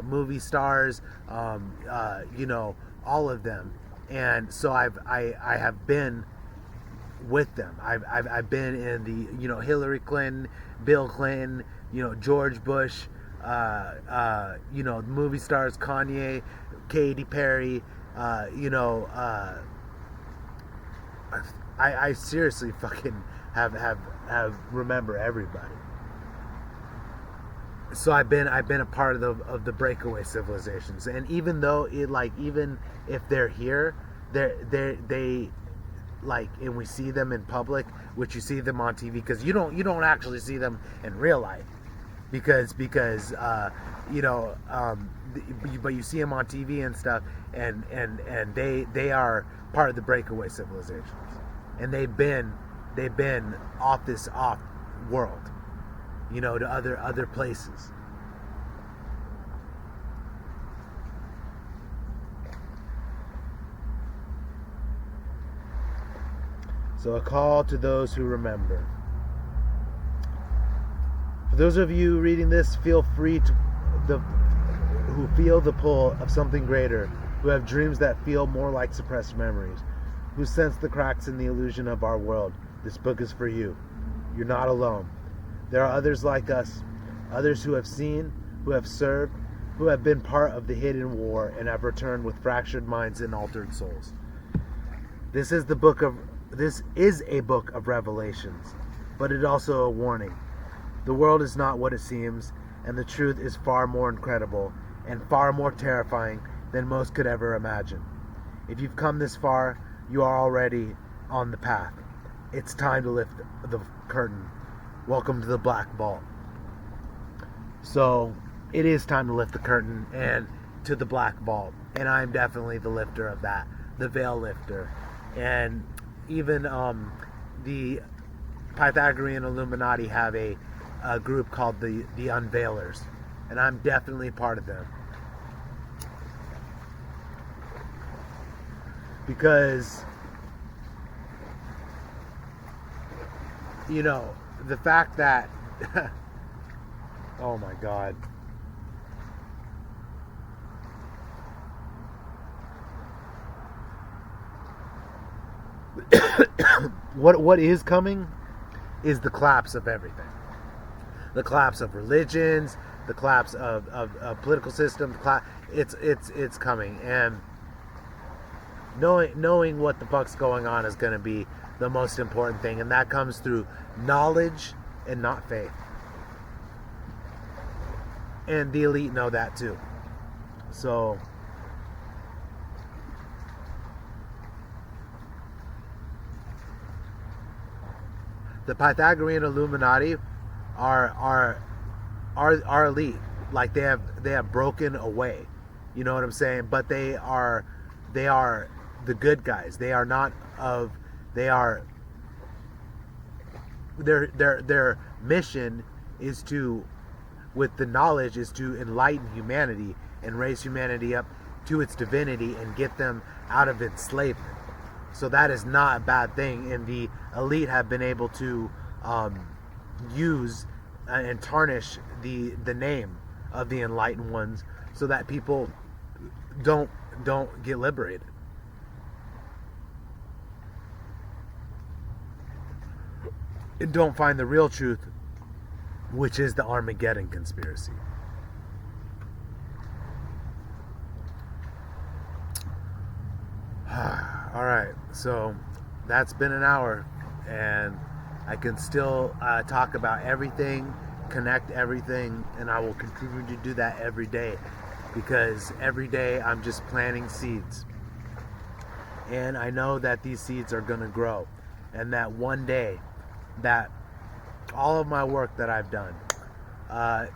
movie stars, all of them. And so I have been with them. I've been in the, Hillary Clinton, Bill Clinton, George Bush, movie stars, Kanye, Katy Perry, I seriously fucking have remember everybody. So I've been a part of the breakaway civilizations, and even though it like even if they're here, they like, and we see them in public, which you see them on TV, because you don't actually see them in real life, because you know, but you see them on TV and stuff, and they are part of the breakaway civilizations, and they've been off world, you know, to other places. So a call to those who remember. For those of you reading this, feel free to who feel the pull of something greater, who have dreams that feel more like suppressed memories, who sense the cracks in the illusion of our world. This book is for you. You're not alone. There are others like us, others who have seen, who have served, who have been part of the hidden war and have returned with fractured minds and altered souls. This is a book of revelations, but it also a warning. The world is not what it seems, and the truth is far more incredible and far more terrifying than most could ever imagine. If you've come this far, you are already on the path. It's time to lift the curtain. Welcome to the Black Vault. So, it is time to lift the curtain and to the Black Vault, and I'm definitely the lifter of that, the veil lifter. And even the Pythagorean Illuminati have a group called the Unveilers, and I'm definitely part of them, because, you know, the fact that oh my God, what is coming is the collapse of everything. The collapse of religions, the collapse of political systems. It's coming, and knowing what the fuck's going on is going to be the most important thing, and that comes through knowledge and not faith. And the elite know that too. So the Pythagorean Illuminati are elite. Like they have broken away. You know what I'm saying? But they are the good guys. They are not of they are their mission is to, with the knowledge, is to enlighten humanity and raise humanity up to its divinity and get them out of enslavement. So that is not a bad thing, and the elite have been able to use and tarnish the name of the enlightened ones, so that people don't get liberated. And don't find the real truth, which is the Armageddon conspiracy. All right, so that's been an hour, and I can still talk about everything, connect everything, and I will continue to do that every day, because every day I'm just planting seeds, and I know that these seeds are going to grow, and that one day that all of my work that I've done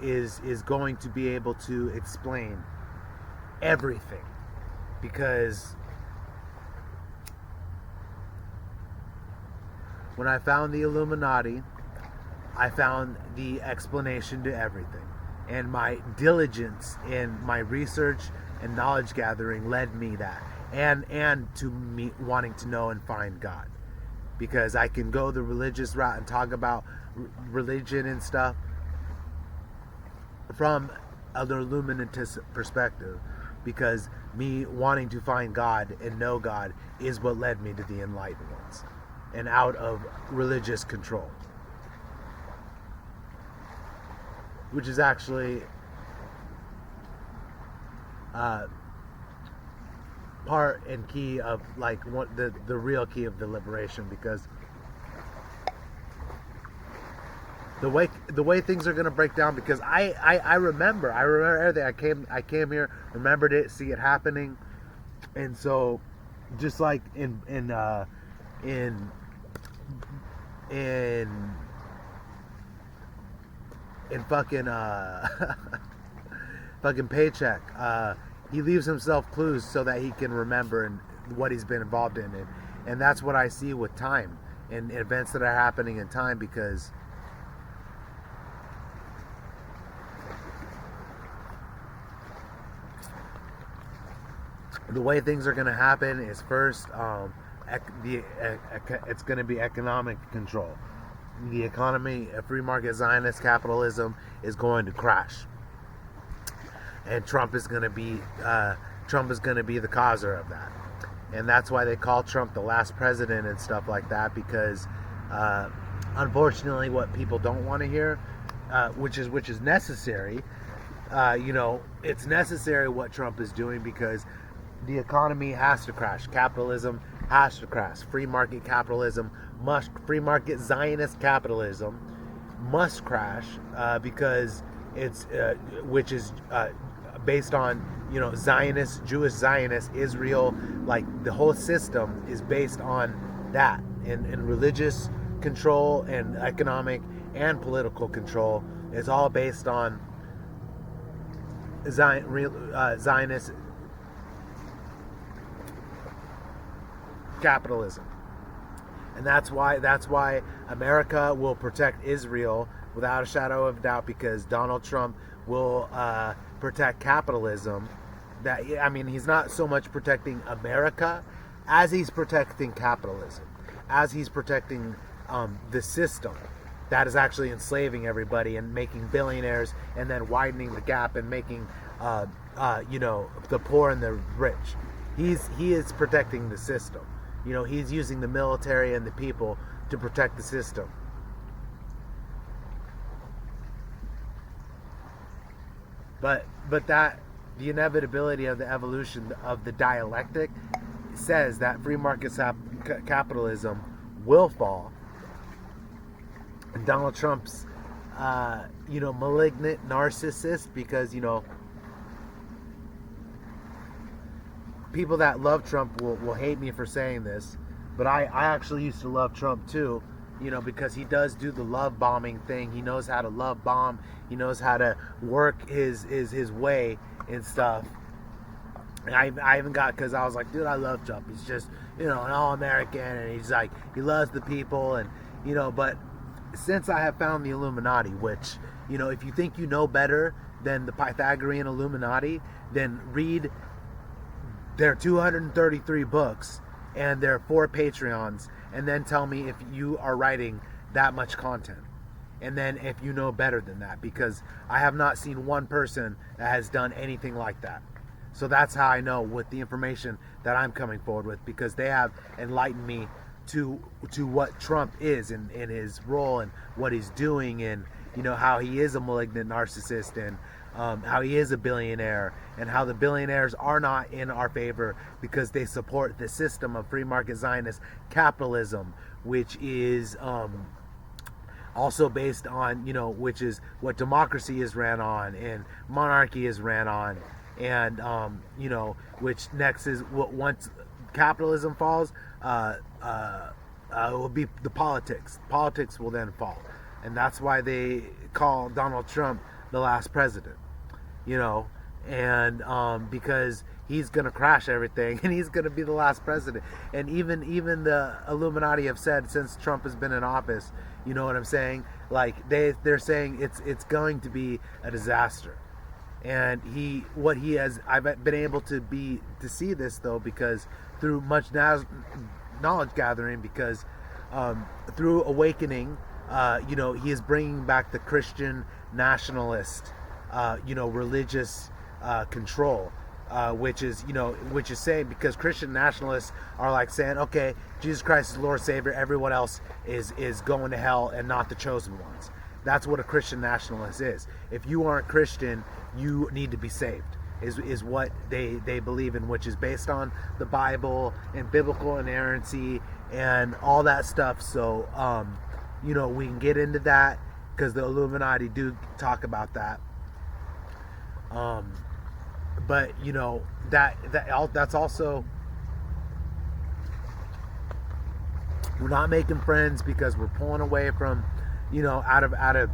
is going to be able to explain everything, because when I found the Illuminati, I found the explanation to everything. And my diligence in my research and knowledge gathering led me that. And to me wanting to know and find God. Because I can go the religious route and talk about religion and stuff from an illuminatist perspective. Because me wanting to find God and know God is what led me to the enlightened ones and out of religious control, which is actually part and key of like what the real key of the liberation, because the way things are gonna break down, because I remember everything. I came here, remembered it, see it happening, and so just like in fucking fucking Paycheck, he leaves himself clues so that he can remember and what he's been involved in, and that's what I see with time and events that are happening in time, because the way things are going to happen is first, it's going to be economic control. The economy, free market Zionist capitalism, is going to crash, and Trump is going to be the causer of that, and that's why they call Trump the last president and stuff like that, because unfortunately, what people don't want to hear, which is necessary, it's necessary what Trump is doing, because the economy has to crash. Capitalism has to crash. Free market Zionist capitalism must crash, because it's which is based on Zionist, Jewish Zionist, Israel. Like, the whole system is based on that, and religious control and economic and political control. It's all based on Zionist capitalism, and that's why America will protect Israel without a shadow of doubt, because Donald Trump will protect capitalism. He's not so much protecting America as he's protecting capitalism, as he's protecting the system that is actually enslaving everybody and making billionaires, and then widening the gap and making the poor and the rich. He is protecting the system. He's using the military and the people to protect the system. But that the inevitability of the evolution of the dialectic says that free market capitalism will fall, and Donald Trump's malignant narcissist, because people that love Trump will hate me for saying this, but I actually used to love Trump too, because he does do the love bombing thing. He knows how to love bomb. He knows how to work his way and stuff. And I even got, because I was like, dude, I love Trump. He's just, an all-American, and he's like, he loves the people, and, but since I have found the Illuminati, which, if you think you know better than the Pythagorean Illuminati, then read their 233 books and their 4 Patreons, and then tell me if you are writing that much content, and then if you know better than that, because I have not seen one person that has done anything like that. So that's how I know with the information that I'm coming forward with, because they have enlightened me to what Trump is, and his role, and what he's doing, and how he is a malignant narcissist, and how he is a billionaire, and how the billionaires are not in our favor because they support the system of free market Zionist capitalism, which is also based on, which is what democracy is ran on, and monarchy is ran on, and which next is what, once capitalism falls, it will be the politics. Politics will then fall, and that's why they call Donald Trump the last president. Because he's going to crash everything, and he's going to be the last president. And even the Illuminati have said, since Trump has been in office, you know what I'm saying? Like, they're saying it's going to be a disaster. And I've been able to see this, though, because through much knowledge gathering, because through awakening, he is bringing back the Christian nationalist, religious control, which is saying, because Christian nationalists are like saying, okay, Jesus Christ is Lord Savior, everyone else is going to hell and not the chosen ones. That's what a Christian nationalist is. If you aren't Christian, you need to be saved, is what they believe in, which is based on the Bible and biblical inerrancy and all that stuff. So we can get into that, because the Illuminati do talk about that. But you know that's also, we're not making friends because we're pulling away from, you know, out of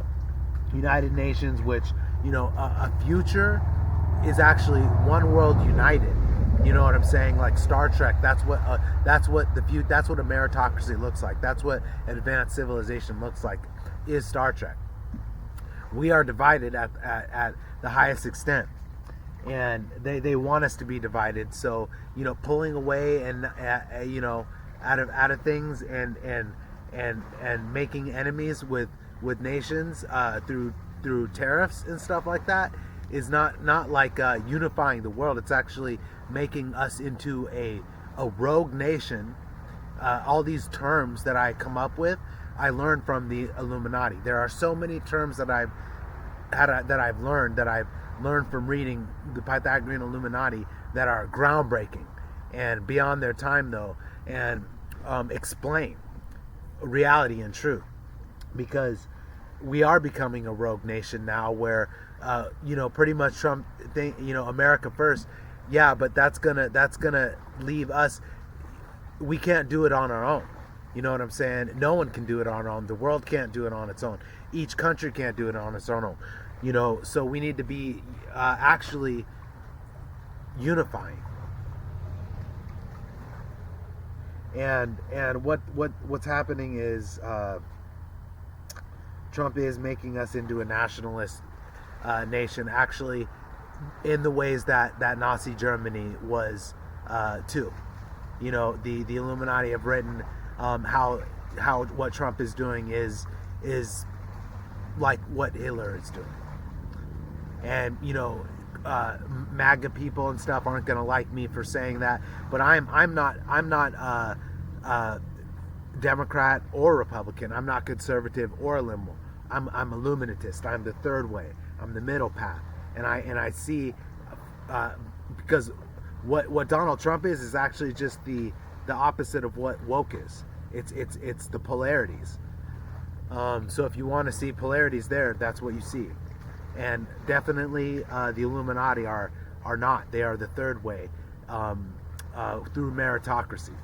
United Nations, which, you know, a future is actually one world united. You know what I'm saying? Like Star Trek, that's what a meritocracy looks like. That's what advanced civilization looks like, is Star Trek. We are divided at the highest extent, and they want us to be divided. So, you know, pulling away and you know, out of things, and making enemies with nations through tariffs and stuff like that is not like unifying the world. It's actually making us into a rogue nation. All these terms that I come up with, I learned from the Illuminati. There are so many terms that I've learned from reading the Pythagorean Illuminati that are groundbreaking and beyond their time, though, and explain reality and truth. Because we are becoming a rogue nation now, where you know, pretty much Trump you know, America first. Yeah, but that's gonna leave us. We can't do it on our own. You know what I'm saying? No one can do it on their own. The world can't do it on its own. Each country can't do it on its own. You know, so we need to be actually unifying. And what's happening is Trump is making us into a nationalist nation, actually, in the ways that Nazi Germany was too. You know, the Illuminati have written how what Trump is doing is like what Hitler is doing. And, you know, MAGA people and stuff aren't going to like me for saying that, but I'm not Democrat or Republican. I'm not conservative or liberal. I'm a Illuminatist. I'm the third way. I'm the middle path. And I see because what Donald Trump is actually just the opposite of what woke is. It's the polarities. So if you want to see polarities there, that's what you see. And definitely the Illuminati are not. They are the third way through meritocracy.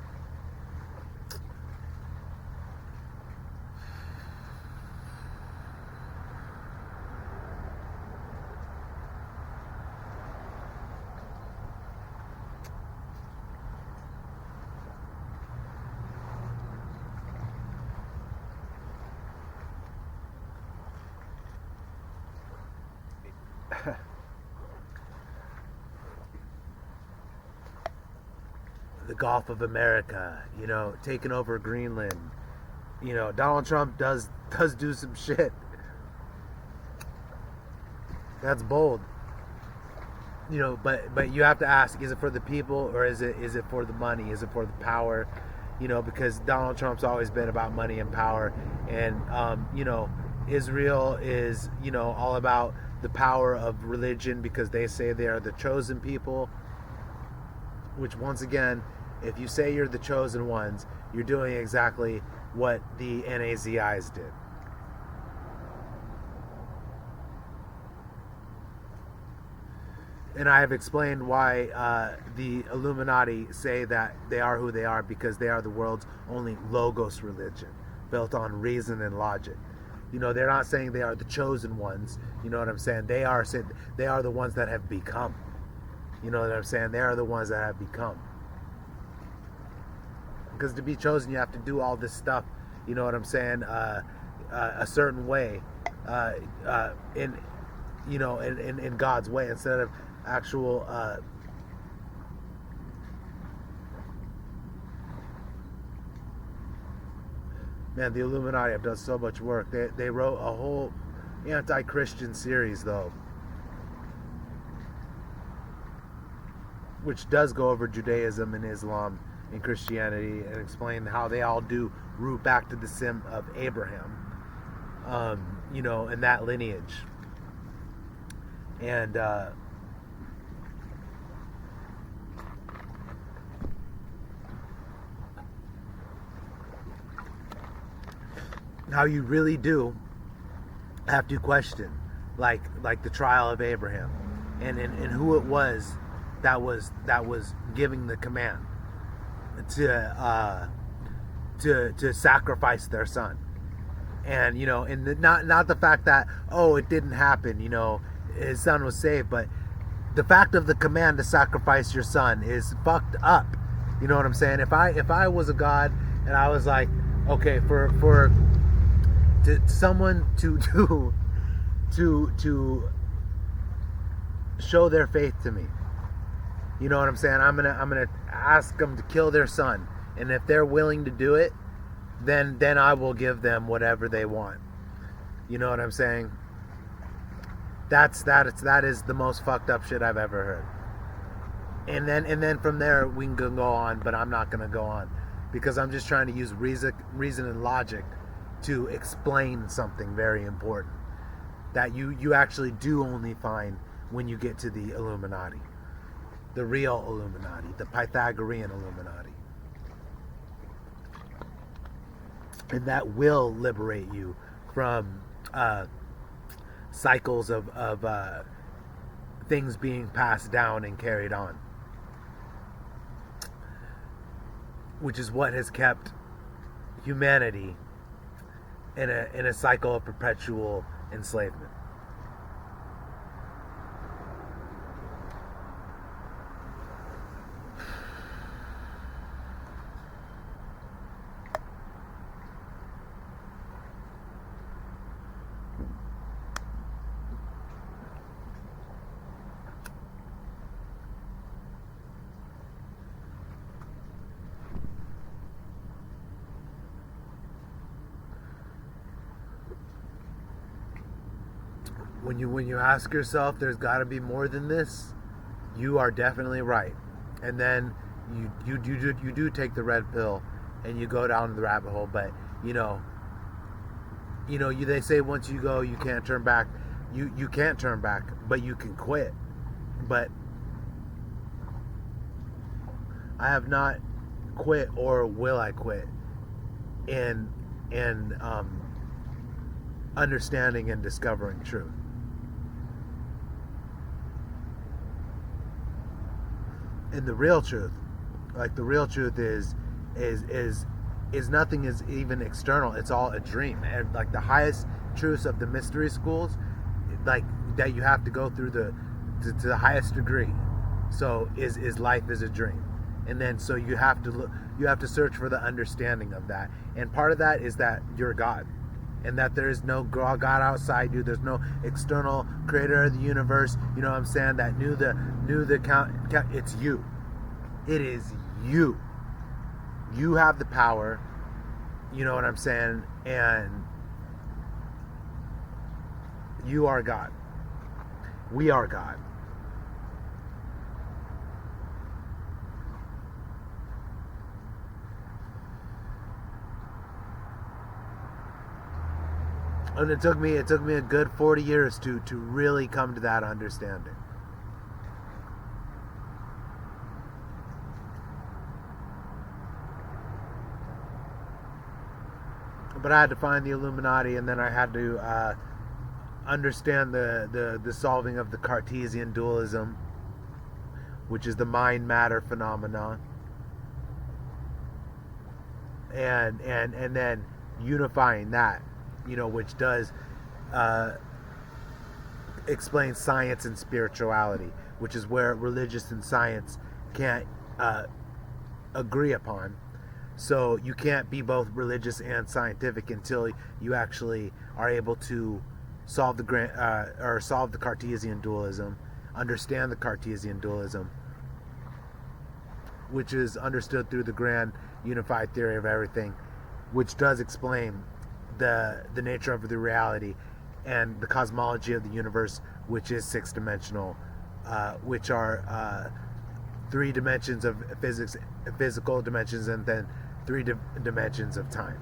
The Gulf of America, you know, taking over Greenland. You know, Donald Trump does do some shit. That's bold. You know, but you have to ask, is it for the people, or is it for the money? Is it for the power? You know, because Donald Trump's always been about money and power. And you know, Israel is, you know, all about the power of religion, because they say they are the chosen people. Which, once again, if you say you're the chosen ones, you're doing exactly what the NAZIs did. And I have explained why the Illuminati say that they are who they are, because they are the world's only logos religion, built on reason and logic. You know, they're not saying they are the chosen ones. You know what I'm saying? They are the ones that have become. You know what I'm saying? They are the ones that have become. Because to be chosen, you have to do all this stuff. You know what I'm saying? A certain way, in God's way, instead of actual. Man, the Illuminati have done so much work. They wrote a whole anti-Christian series, though, which does go over Judaism and Islam and Christianity, and explain how they all do root back to the sin of Abraham, you know, and that lineage. And how you really do have to question, like the trial of Abraham, and who it was that was giving the command to sacrifice their son. And not the fact that, oh, it didn't happen, his son was saved, but the fact of the command to sacrifice your son is fucked up. You know what I'm saying? If I was a god and I was like, okay, for to someone to show their faith to me, you know what I'm saying? I'm gonna ask them to kill their son, and if they're willing to do it, then I will give them whatever they want. You know what I'm saying? That is the most fucked up shit I've ever heard. And then from there we can go on, but I'm not gonna go on because I'm just trying to use reason and logic to explain something very important that you actually do only find when you get to the Illuminati, the real Illuminati, the Pythagorean Illuminati. And that will liberate you from cycles of things being passed down and carried on, which is what has kept humanity in a cycle of perpetual enslavement. When you ask yourself, there's got to be more than this, you are definitely right. And then you do take the red pill, and you go down the rabbit hole. But they say once you go, you can't turn back. You can't turn back, but you can quit. But I have not quit, or will I quit in understanding and discovering truth. And the real truth, like the real truth is nothing is even external. It's all a dream. And like the highest truths of the mystery schools, like that you have to go through to the highest degree. So is life is a dream. And then so you have to search for the understanding of that. And part of that is that you're God, and that there is no God outside you. There's no external creator of the universe. You know what I'm saying? That knew the count. It's you. It is you. You have the power. You know what I'm saying? And you are God. We are God. And it took me a good 40 years to really come to that understanding. But I had to find the Illuminati, and then I had to understand the solving of the Cartesian dualism, which is the mind-matter phenomenon, and then unifying that, which does explain science and spirituality, which is where religious and science can't agree upon. So you can't be both religious and scientific until you actually are able to solve the Cartesian dualism, understand the Cartesian dualism, which is understood through the grand unified theory of everything, which does explain the nature of the reality and the cosmology of the universe, which is six-dimensional, which are 3 dimensions of physics, physical dimensions, and then 3 dimensions of time.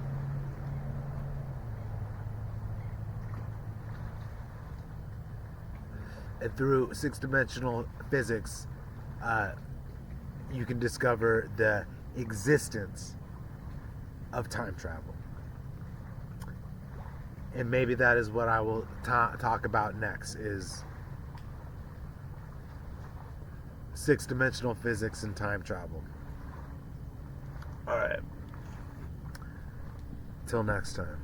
And through 6-dimensional physics, you can discover the existence of time travel. And maybe that is what I will talk about next, is six-dimensional physics and time travel. All right. Till next time.